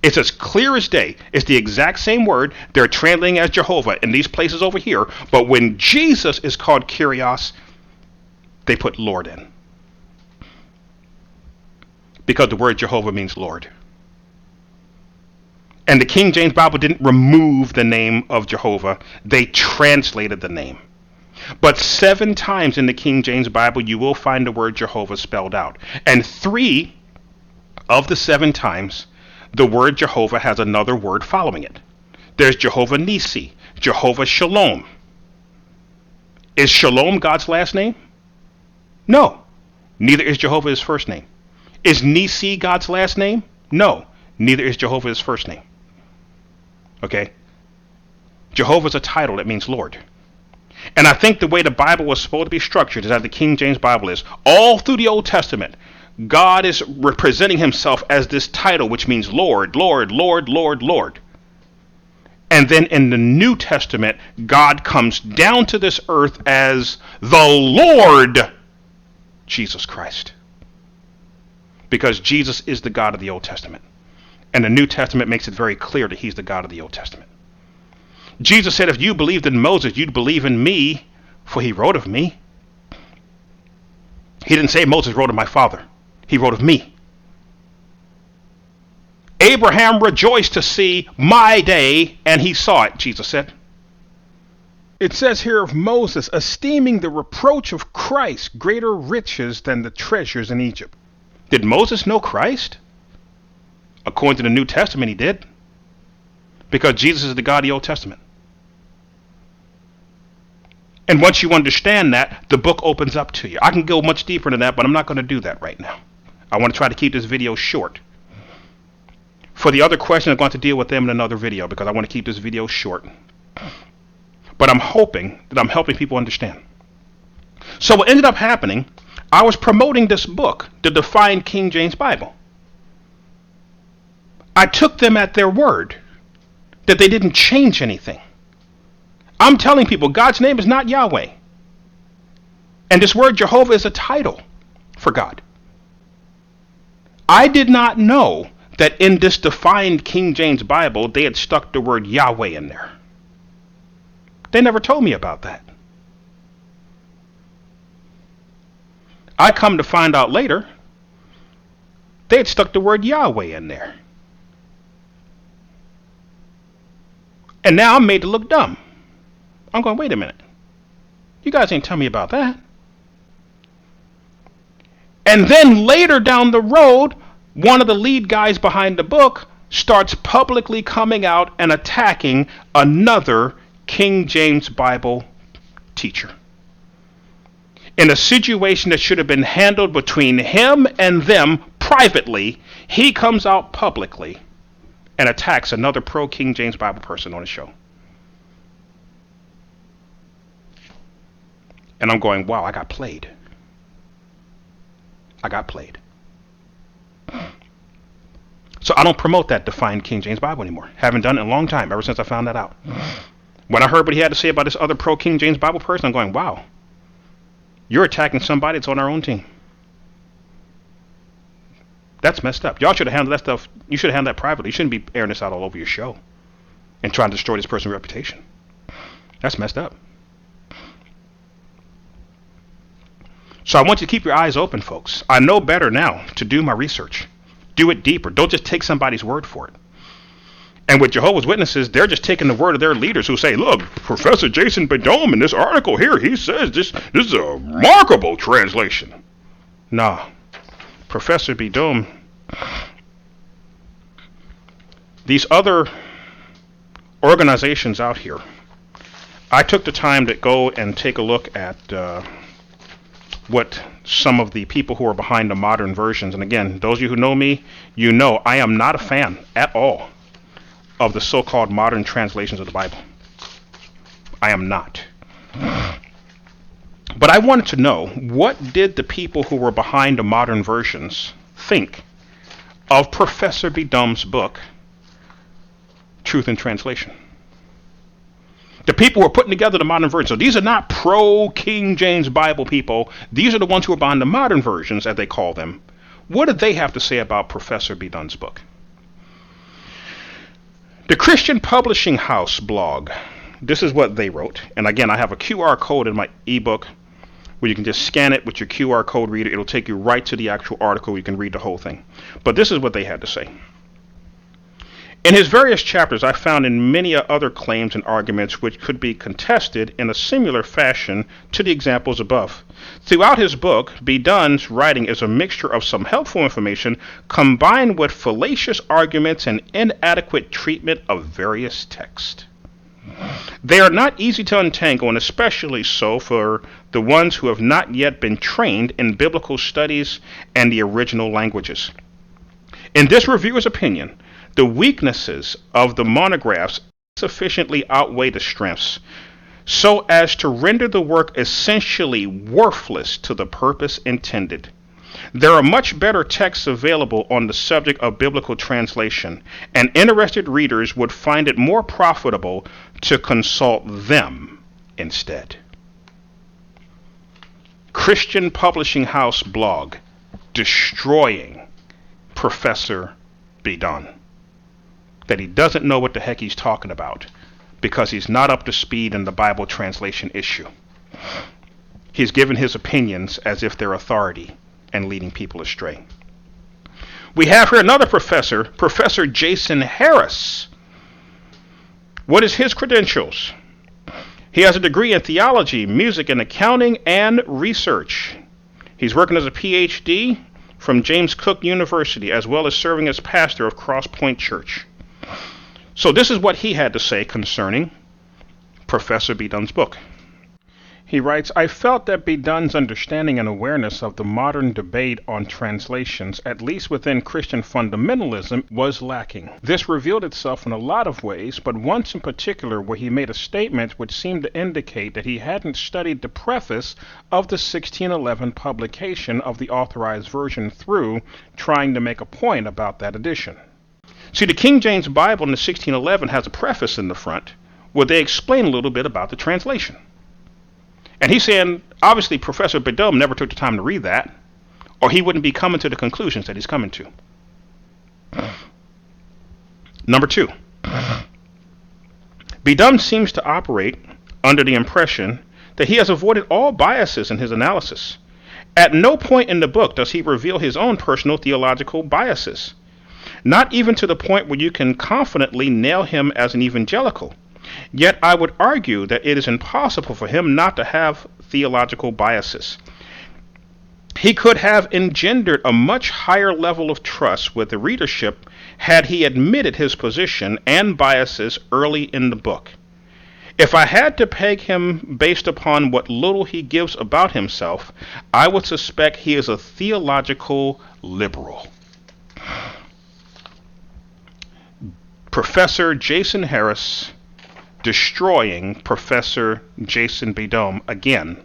It's as clear as day. It's the exact same word. They're translating as Jehovah in these places over here. But when Jesus is called Kyrios, they put Lord in. Because the word Jehovah means Lord. And the King James Bible didn't remove the name of Jehovah. They translated the name. But 7 times in the King James Bible, you will find the word Jehovah spelled out. And 3 of the 7 times, the word Jehovah has another word following it. There's Jehovah Nisi, Jehovah Shalom. Is Shalom God's last name? No. Neither is Jehovah his first name. Is Nisi God's last name? No. Neither is Jehovah his first name. Okay? Jehovah is a title that means Lord. And I think the way the Bible was supposed to be structured is that the King James Bible is. All through the Old Testament, God is representing himself as this title, which means Lord, Lord, Lord, Lord, Lord. And then in the New Testament, God comes down to this earth as the Lord Jesus Christ. Because Jesus is the God of the Old Testament. And the New Testament makes it very clear that he's the God of the Old Testament. Jesus said, if you believed in Moses, you'd believe in me, for he wrote of me. He didn't say Moses wrote of my father. He wrote of me. Abraham rejoiced to see my day, and he saw it, Jesus said. It says here of Moses, esteeming the reproach of Christ greater riches than the treasures in Egypt. Did Moses know Christ? According to the New Testament, he did. Because Jesus is the God of the Old Testament. And once you understand that, the book opens up to you. I can go much deeper into that, but I'm not going to do that right now. I want to try to keep this video short. For the other questions, I'm going to deal with them in another video because I want to keep this video short. But I'm hoping that I'm helping people understand. So what ended up happening, I was promoting this book, the Defined King James Bible. I took them at their word that they didn't change anything. I'm telling people God's name is not Yahweh. And this word Jehovah is a title for God. I did not know that in this Defined King James Bible, they had stuck the word Yahweh in there. They never told me about that. I come to find out later, they had stuck the word Yahweh in there. And now I'm made to look dumb. I'm going, wait a minute. You guys ain't tell me about that. And then later down the road, one of the lead guys behind the book starts publicly coming out and attacking another King James Bible teacher. In a situation that should have been handled between him and them privately, he comes out publicly and attacks another pro-King James Bible person on his show. And I'm going, wow, I got played. I got played. So I don't promote that Defined King James Bible anymore. Haven't done it in a long time, ever since I found that out. When I heard what he had to say about this other pro-King James Bible person, I'm going, wow, you're attacking somebody that's on our own team. That's messed up. Y'all should have handled that stuff. You should have handled that privately. You shouldn't be airing this out all over your show and trying to destroy this person's reputation. That's messed up. So I want you to keep your eyes open, folks. I know better now to do my research. Do it deeper. Don't just take somebody's word for it. And with Jehovah's Witnesses, they're just taking the word of their leaders who say, look, Professor Jason Bedugn in this article here, he says this is a remarkable translation. Nah. Professor Bedugn, these other organizations out here, I took the time to go and take a look at what some of the people who are behind the modern versions, and again, those of you who know me, you know I am not a fan at all of the so-called modern translations of the Bible. I am not. But I wanted to know, what did the people who were behind the modern versions think of Professor Bedugn's book, Truth in Translation? The people who are putting together the modern version. So these are not pro-King James Bible people. These are the ones who are behind the modern versions, as they call them. What did they have to say about Professor Bedugn's book? The Christian Publishing House blog. This is what they wrote. And again, I have a QR code in my ebook where you can just scan it with your QR code reader. It'll take you right to the actual article. You can read the whole thing. But this is what they had to say. In his various chapters, I found in many other claims and arguments which could be contested in a similar fashion to the examples above. Throughout his book, Bedugn's writing is a mixture of some helpful information combined with fallacious arguments and inadequate treatment of various texts. They are not easy to untangle, and especially so for the ones who have not yet been trained in biblical studies and the original languages. In this reviewer's opinion, the weaknesses of the monographs sufficiently outweigh the strengths, so as to render the work essentially worthless to the purpose intended. There are much better texts available on the subject of biblical translation, and interested readers would find it more profitable to consult them instead. Christian Publishing House blog, Destroying Professor Bedugn. That he doesn't know what the heck he's talking about because he's not up to speed in the Bible translation issue. He's given his opinions as if they're authority and leading people astray. We have here another professor, Professor Jason Harris. What is his credentials? He has a degree in theology, music, and accounting and research. He's working as a PhD from James Cook University, as well as serving as pastor of Cross Point Church. So this is what he had to say concerning Professor Bedugn's book. He writes, I felt that Bedugn's understanding and awareness of the modern debate on translations, at least within Christian fundamentalism, was lacking. This revealed itself in a lot of ways, but once in particular where he made a statement which seemed to indicate that he hadn't studied the preface of the 1611 publication of the Authorized Version through, trying to make a point about that edition. See, the King James Bible in the 1611 has a preface in the front where they explain a little bit about the translation. And he's saying, obviously, Professor Bedugn never took the time to read that, or he wouldn't be coming to the conclusions that he's coming to. Number two, Bedugn seems to operate under the impression that he has avoided all biases in his analysis. At no point in the book does he reveal his own personal theological biases, not even to the point where you can confidently nail him as an evangelical. Yet I would argue that it is impossible for him not to have theological biases. He could have engendered a much higher level of trust with the readership had he admitted his position and biases early in the book. If I had to peg him based upon what little he gives about himself, I would suspect he is a theological liberal. Professor Jason Harris, Destroying Professor Jason Bedugn, again,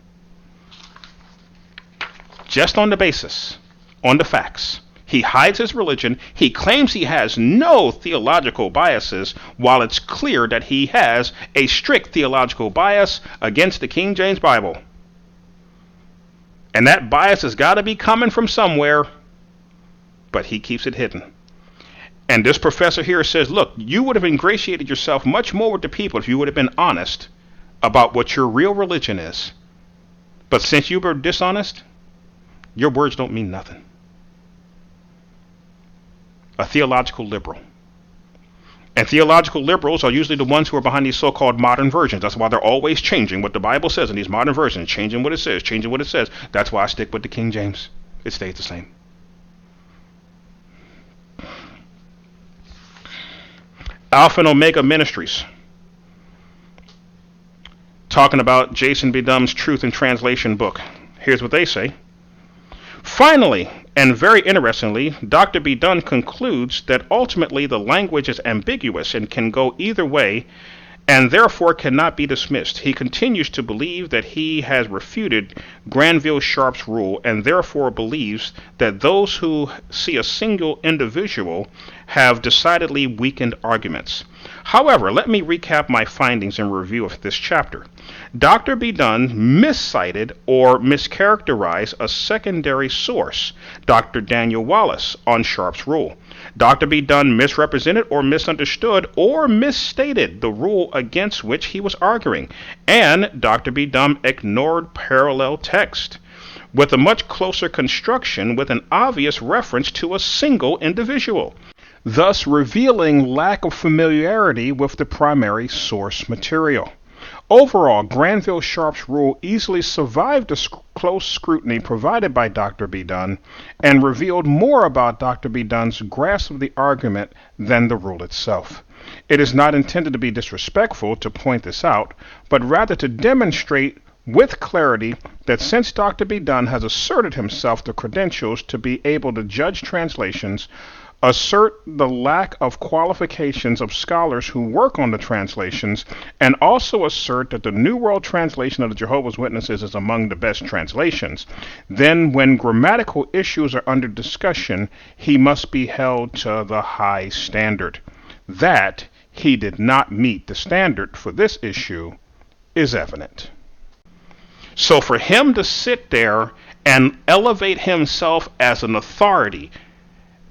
just on the basis, on the facts. He hides his religion. He claims he has no theological biases, while it's clear that he has a strict theological bias against the King James Bible. And that bias has got to be coming from somewhere, but he keeps it hidden. And this professor here says, look, you would have ingratiated yourself much more with the people if you would have been honest about what your real religion is. But since you were dishonest, your words don't mean nothing. A theological liberal. And theological liberals are usually the ones who are behind these so-called modern versions. That's why they're always changing what the Bible says in these modern versions, changing what it says, changing what it says. That's why I stick with the King James. It stays the same. Alpha and Omega Ministries, talking about Jason Bedugn's Truth in Translation book. Here's what they say. Finally, and very interestingly, Dr. Bedugn concludes that ultimately the language is ambiguous and can go either way, and therefore cannot be dismissed. He continues to believe that he has refuted Granville Sharp's rule, and therefore believes that those who see a single individual have decidedly weakened arguments. However, let me recap my findings in review of this chapter. Dr. Bedugn miscited or mischaracterized a secondary source, Dr. Daniel Wallace, on Sharp's rule. Dr. Bedugn misrepresented or misunderstood or misstated the rule against which he was arguing, and Dr. Bedugn ignored parallel text with a much closer construction with an obvious reference to a single individual. thus revealing lack of familiarity with the primary source material. Overall, Granville Sharp's rule easily survived the close scrutiny provided by Dr. Bedugn and revealed more about Dr. Bedugn's grasp of the argument than the rule itself. It is not intended to be disrespectful to point this out, but rather to demonstrate with clarity that since Dr. Bedugn has asserted himself the credentials to be able to judge translations, assert the lack of qualifications of scholars who work on the translations, and also assert that the New World Translation of the Jehovah's Witnesses is among the best translations, then when grammatical issues are under discussion, he must be held to the high standard. That he did not meet the standard for this issue is evident. So for him to sit there and elevate himself as an authority,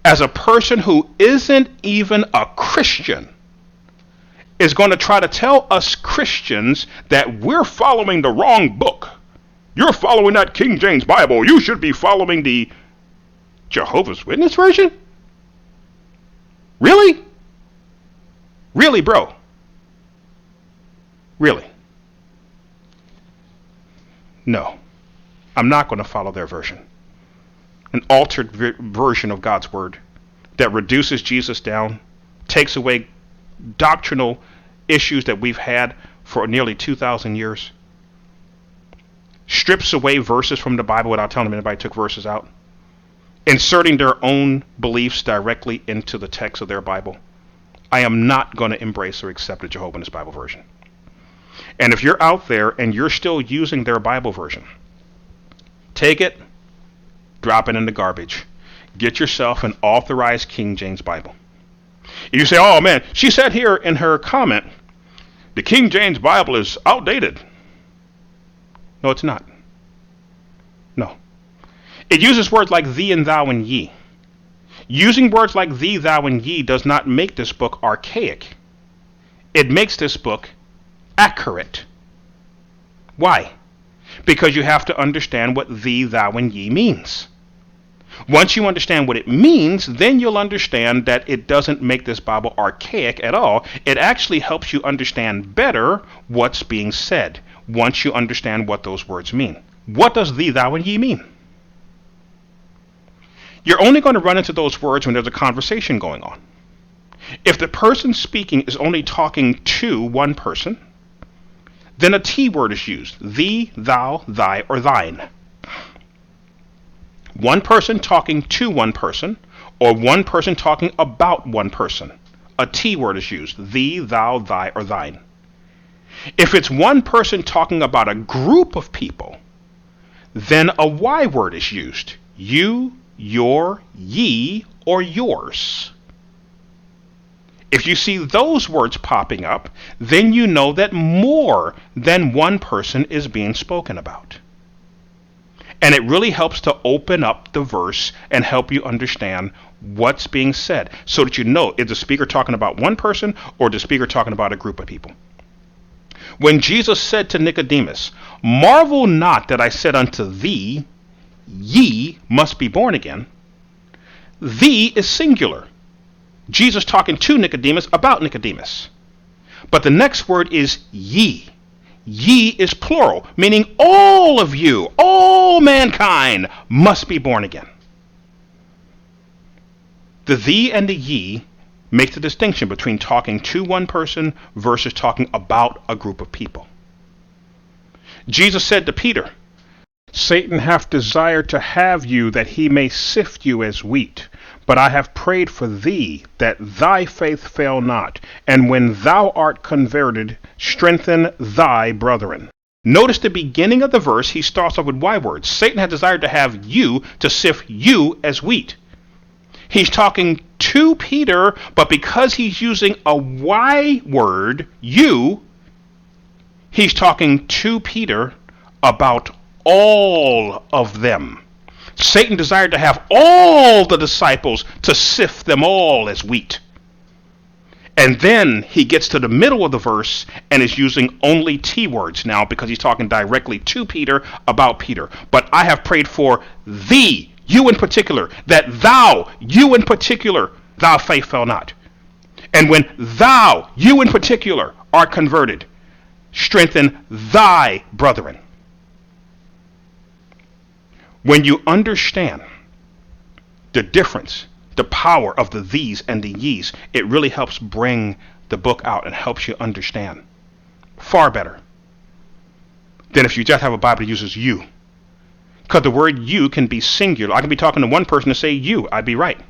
as a person who isn't even a Christian, is going to try to tell us Christians that we're following the wrong book. You're following that King James Bible. You should be following the Jehovah's Witness version? Really? Really, bro? Really? No. I'm not going to follow their version. An altered version of God's word that reduces Jesus down, takes away doctrinal issues that we've had for nearly 2,000 years, strips away verses from the Bible without telling them anybody took verses out, inserting their own beliefs directly into the text of their Bible. I am not going to embrace or accept the Jehovah's Witness Bible version. And if you're out there and you're still using their Bible version, take it, drop it in the garbage. Get yourself an authorized King James Bible. You say, oh man, she said here in her comment, the King James Bible is outdated. No, it's not. No. It uses words like thee and thou and ye. Using words like thee, thou, and ye does not make this book archaic. It makes this book accurate. Why? Because you have to understand what thee, thou, and ye means. Once you understand what it means, then you'll understand that it doesn't make this Bible archaic at all. It actually helps you understand better what's being said once you understand what those words mean. What does thee, thou, and ye mean? You're only going to run into those words when there's a conversation going on. If the person speaking is only talking to one person, then a T word is used. Thee, thou, thy, or thine. One person talking to one person, or one person talking about one person. A T word is used. Thee, thou, thy, or thine. If it's one person talking about a group of people, then a Y word is used. You, your, ye, or yours. If you see those words popping up, then you know that more than one person is being spoken about. And it really helps to open up the verse and help you understand what's being said so that you know, is the speaker talking about one person or the speaker talking about a group of people? When Jesus said to Nicodemus, marvel not that I said unto thee, ye must be born again. Thee is singular. Jesus talking to Nicodemus about Nicodemus. But the next word is ye. Ye is plural, meaning all of you, all mankind must be born again. The thee and the ye make the distinction between talking to one person versus talking about a group of people. Jesus said to Peter, Satan hath desired to have you that he may sift you as wheat. But I have prayed for thee that thy faith fail not, and when thou art converted, strengthen thy brethren. Notice the beginning of the verse, he starts off with Y words. Satan had desired to have you to sift you as wheat. He's talking to Peter, but because he's using a Y word, you, he's talking to Peter about all of them. Satan desired to have all the disciples to sift them all as wheat. And then he gets to the middle of the verse and is using only T words now because he's talking directly to Peter about Peter. But I have prayed for thee, you in particular, that thou, you in particular, Thou faith fail not. And when thou, you in particular, art converted, strengthen thy brethren. When you understand the difference, the power of the these and the ye's, it really helps bring the book out and helps you understand far better than if you just have a Bible that uses you. Because the word you can be singular. I can be talking to one person and say you. I'd be right.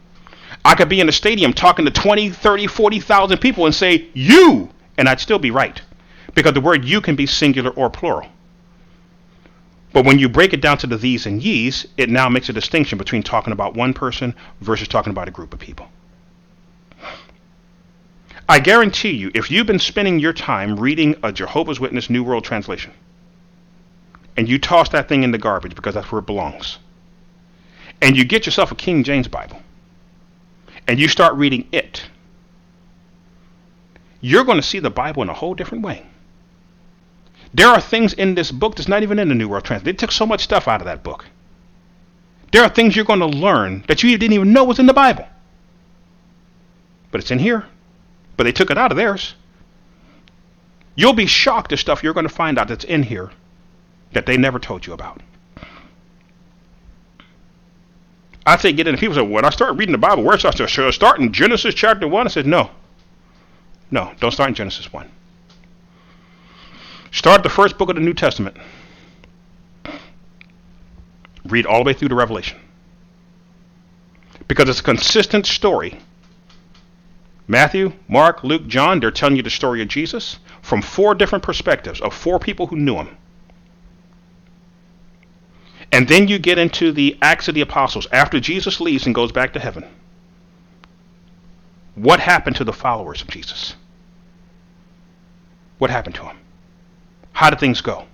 I could be in a stadium talking to 20, 30, 40,000 people and say you, and I'd still be right. Because the word you can be singular or plural. But when you break it down to the these and ye's, it now makes a distinction between talking about one person versus talking about a group of people. I guarantee you, if you've been spending your time reading a Jehovah's Witness New World Translation, and you toss that thing in the garbage because that's where it belongs, and you get yourself a King James Bible, and you start reading it, you're going to see the Bible in a whole different way. There are things in this book that's not even in the New World Translation. They took so much stuff out of that book. There are things you're going to learn that you didn't even know was in the Bible. But it's in here. But they took it out of theirs. You'll be shocked at stuff you're going to find out that's in here that they never told you about. I say get in. People say, when I start reading the Bible, where should I start in Genesis chapter 1? I said, no. No, don't start in Genesis 1. Start the first book of the New Testament. Read all the way through to Revelation. Because it's a consistent story. Matthew, Mark, Luke, John, they're telling you the story of Jesus from 4 different perspectives of 4 people who knew him. And then you get into the Acts of the Apostles after Jesus leaves and goes back to heaven. What happened to the followers of Jesus? What happened to them? How did things go?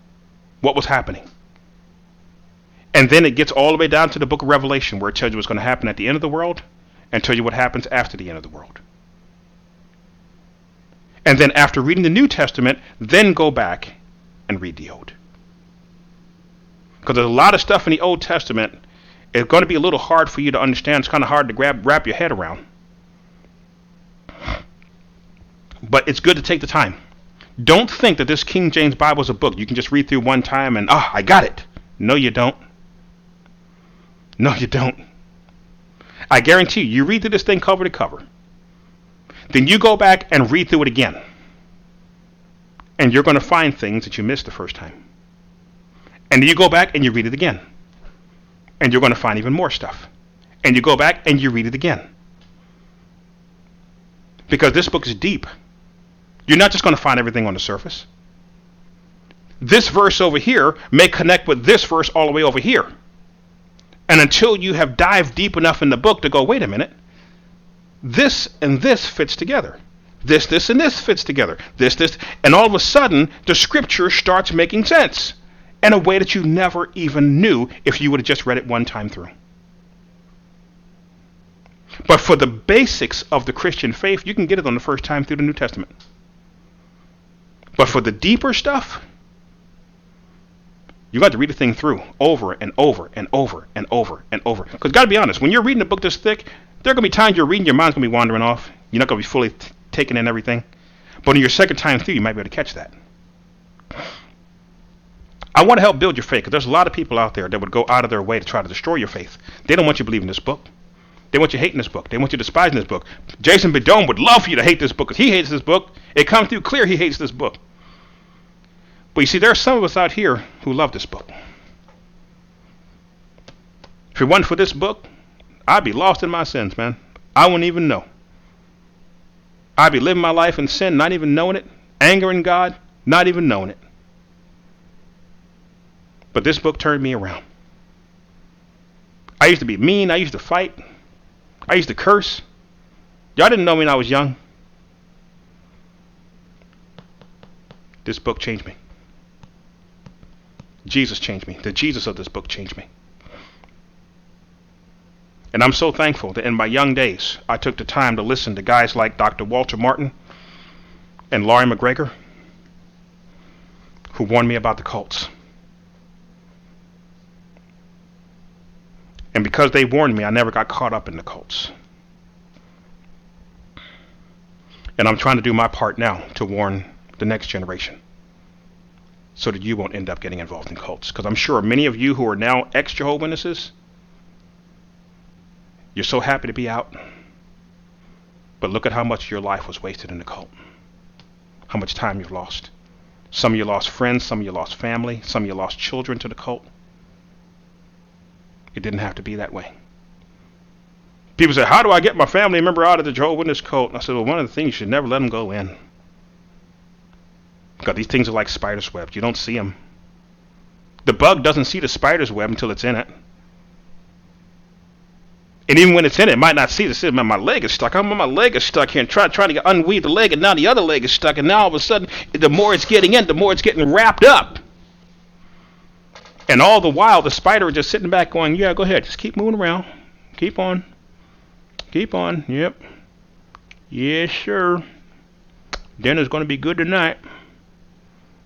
What was happening? And then it gets all the way down to the book of Revelation where it tells you what's going to happen at the end of the world and tells you what happens after the end of the world. And then after reading the New Testament, then go back and read the Old. Because there's a lot of stuff in the Old Testament it's going to be a little hard for you to understand. It's kind of hard to wrap your head around. But it's good to take the time. Don't think that this King James Bible is a book you can just read through one time and, I got it. No, you don't. No, you don't. I guarantee you read through this thing cover to cover. Then you go back and read through it again. And you're going to find things that you missed the first time. And then you go back and you read it again. And you're going to find even more stuff. And you go back and you read it again. Because this book is deep. You're not just going to find everything on the surface. This verse over here may connect with this verse all the way over here. And until you have dived deep enough in the book to go, wait a minute, this and this fits together. This, and this fits together. This, and all of a sudden, the scripture starts making sense in a way that you never even knew if you would have just read it one time through. But for the basics of the Christian faith, you can get it on the first time through the New Testament. But for the deeper stuff, you got to read the thing through over and over and over and over and over. Because got to be honest, when you're reading a book this thick, there are going to be times you're reading, your mind's going to be wandering off. You're not going to be fully taking in everything. But on your second time through, you might be able to catch that. I want to help build your faith, because there's a lot of people out there that would go out of their way to try to destroy your faith. They don't want you believing this book. They want you hating this book. They want you despising this book. Jason Bedugn would love for you to hate this book, because he hates this book. It comes through clear he hates this book. But you see, there are some of us out here who love this book. If it wasn't for this book, I'd be lost in my sins, man. I wouldn't even know. I'd be living my life in sin, not even knowing it. Angering God, not even knowing it. But this book turned me around. I used to be mean. I used to fight. I used to curse. Y'all didn't know me when I was young. This book changed me. Jesus changed me. The Jesus of this book changed me. And I'm so thankful that in my young days, I took the time to listen to guys like Dr. Walter Martin and Laurie McGregor, who warned me about the cults. And because they warned me, I never got caught up in the cults. And I'm trying to do my part now to warn the next generation so that you won't end up getting involved in cults. Because I'm sure many of you who are now ex-Jehovah's Witnesses, you're so happy to be out. But look at how much of your life was wasted in the cult. How much time you've lost. Some of you lost friends, some of you lost family, some of you lost children to the cult. It didn't have to be that way. People say, how do I get my family member out of the Jehovah's Witness cult? And I said, well, one of the things, you should never let them go in. Because these things are like spider's webs. You don't see them. The bug doesn't see the spider's web until it's in it. And even when it's in it, it might not see it. It says, man, my leg is stuck. My leg is stuck here. And trying to unweave the leg, and now the other leg is stuck. And now all of a sudden, the more it's getting in, the more it's getting wrapped up. And all the while, the spider is just sitting back going, yeah, go ahead. Just keep moving around. Keep on. Keep on. Yep. Yes, sir. Dinner's going to be good tonight.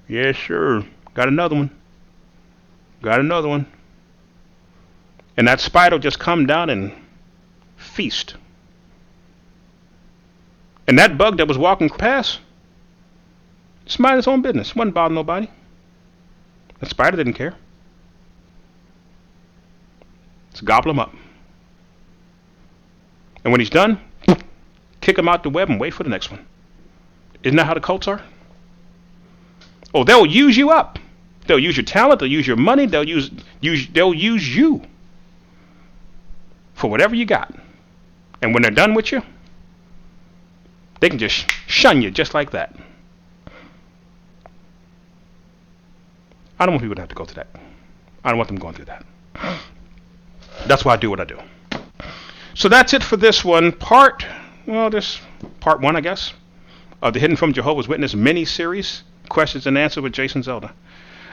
Yes, sir. Got another one. Got another one. And that spider will just come down and feast. And that bug that was walking past, just mind his own business. Wasn't bothering nobody. The spider didn't care. Just gobble him up. And when he's done, kick him out the web and wait for the next one. Isn't that how the cults are? Oh, they'll use you up. They'll use your talent. They'll use your money. They'll use you for whatever you got. And when they're done with you, they can just shun you just like that. I don't want people to have to go through that. I don't want them going through that. That's why I do what I do. So that's it for this one. Part 1, I guess, of the Hidden from Jehovah's Witness mini-series, Questions and Answers with Jason Zelda.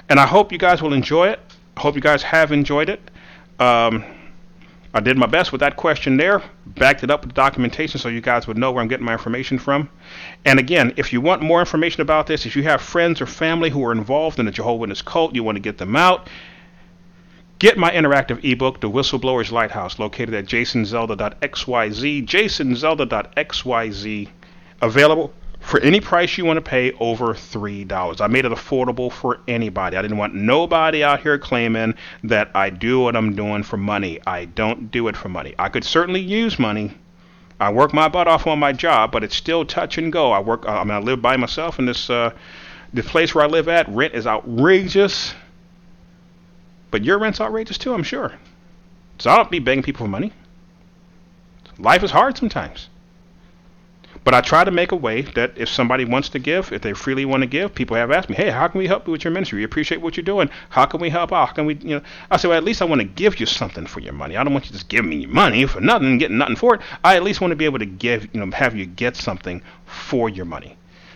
And I hope you guys will enjoy it. I hope you guys have enjoyed it. I did my best with that question there, backed it up with documentation so you guys would know where I'm getting my information from. And again, if you want more information about this, if you have friends or family who are involved in the Jehovah's Witness cult, you want to get them out, get my interactive ebook, The Whistleblower's Lighthouse, located at jasonzelda.xyz, jasonzelda.xyz, available for any price you want to pay over $3. I made it affordable for anybody. I didn't want nobody out here claiming that I do what I'm doing for money. I don't do it for money. I could certainly use money. I work my butt off on my job, but it's still touch and go. I live by myself in this the place where I live at. Rent is outrageous. But your rent's outrageous too, I'm sure. So I don't be begging people for money. Life is hard sometimes. But I try to make a way that if somebody wants to give, if they freely want to give, people have asked me, hey, how can we help you with your ministry? We appreciate what you're doing. How can we help out? How can we, I say, well, at least I want to give you something for your money. I don't want you to just give me your money for nothing and getting nothing for it. I at least want to be able to give, have you get something for your money.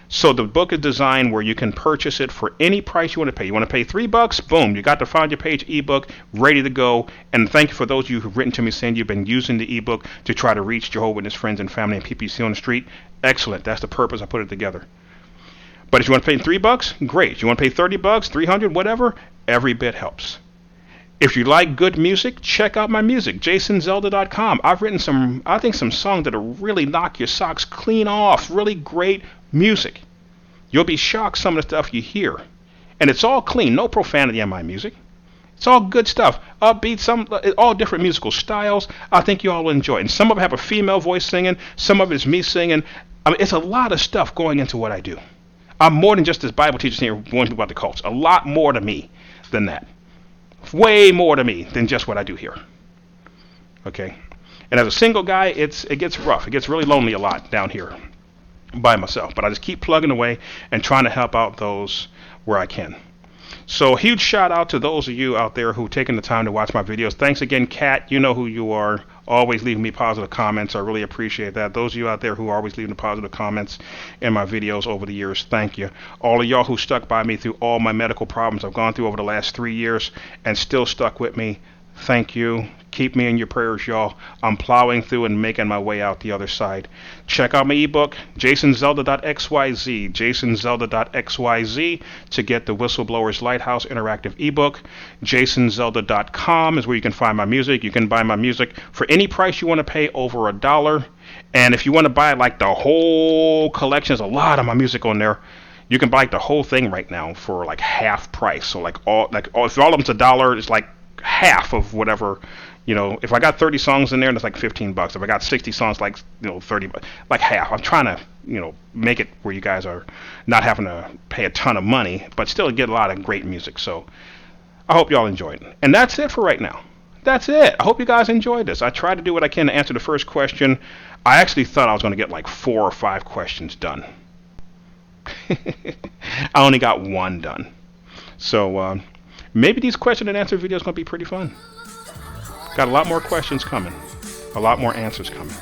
So the book is designed where you can purchase it for any price you want to pay. You want to pay $3? Boom, you got the Find Your Page ebook ready to go. And thank you for those of you who've written to me saying you've been using the ebook to try to reach Jehovah's Witness friends and family and people you see on the street. Excellent. That's the purpose I put it together. But if you want to pay $3, great. You want to pay $30, $300, whatever, every bit helps. If you like good music, check out my music, jasonzelda.com. I've written some songs that'll really knock your socks clean off. Really great music. You'll be shocked some of the stuff you hear. And it's all clean, no profanity in my music. It's all good stuff. Upbeat, all different musical styles. I think you all will enjoy it. And some of it have a female voice singing. Some of it is me singing. It's a lot of stuff going into what I do. I'm more than just this Bible teacher saying warning people about the cults. A lot more to me than that. Way more to me than just what I do here. Okay? And as a single guy, it gets rough. It gets really lonely a lot down here by myself. But I just keep plugging away and trying to help out those where I can. So a huge shout out to those of you out there who've taken the time to watch my videos. Thanks again, Kat. You know who you are. Always leaving me positive comments. I really appreciate that. Those of you out there who are always leaving the positive comments in my videos over the years, thank you. All of y'all who stuck by me through all my medical problems I've gone through over the last 3 years and still stuck with me, Thank you. Keep me in your prayers, y'all. I'm plowing through and making my way out the other side. Check out my ebook, jasonzelda.xyz, jasonzelda.xyz, to get the Whistleblower's Lighthouse interactive ebook. jasonzelda.com is where you can find my music. You can buy my music for any price you want to pay over $1. And if you want to buy like the whole collection, there's a lot of my music on there. You can buy like the whole thing right now for like half price. So like if all of them's $1, it's like half of whatever. If I got 30 songs in there, that's like $15. If I got 60 songs, like 30, like half. I'm trying to make it where you guys are not having to pay a ton of money, but still get a lot of great music. So I hope y'all enjoyed it. And that's it for right now. That's it. I hope you guys enjoyed this. I tried to do what I can to answer the first question. I actually thought I was going to get like 4 or 5 questions done. I only got 1 done. So maybe these question and answer videos going to be pretty fun. Got a lot more questions coming. A lot more answers coming.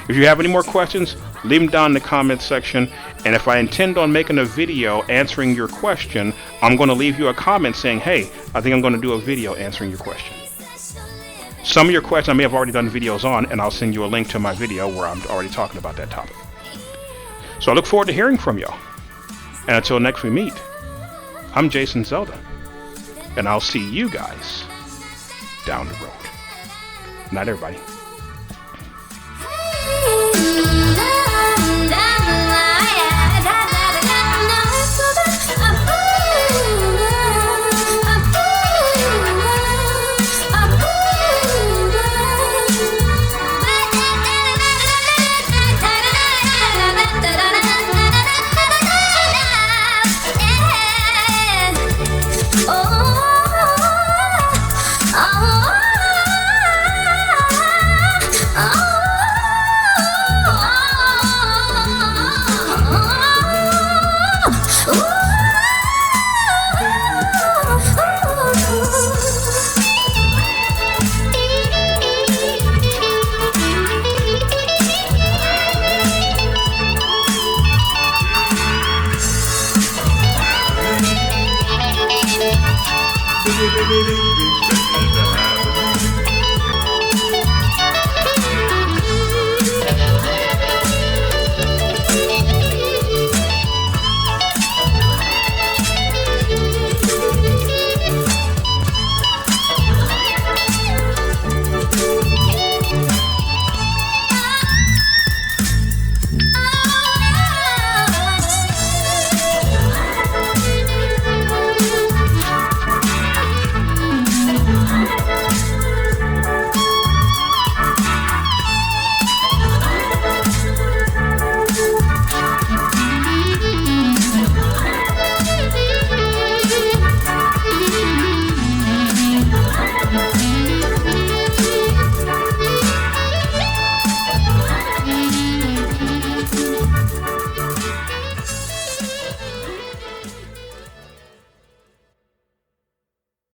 If you have any more questions, leave them down in the comments section. And if I intend on making a video answering your question, I'm going to leave you a comment saying, hey, I think I'm going to do a video answering your question. Some of your questions I may have already done videos on, and I'll send you a link to my video where I'm already talking about that topic. So I look forward to hearing from y'all. And until next we meet, I'm Jason Zelda. And I'll see you guys down the road. Night, everybody.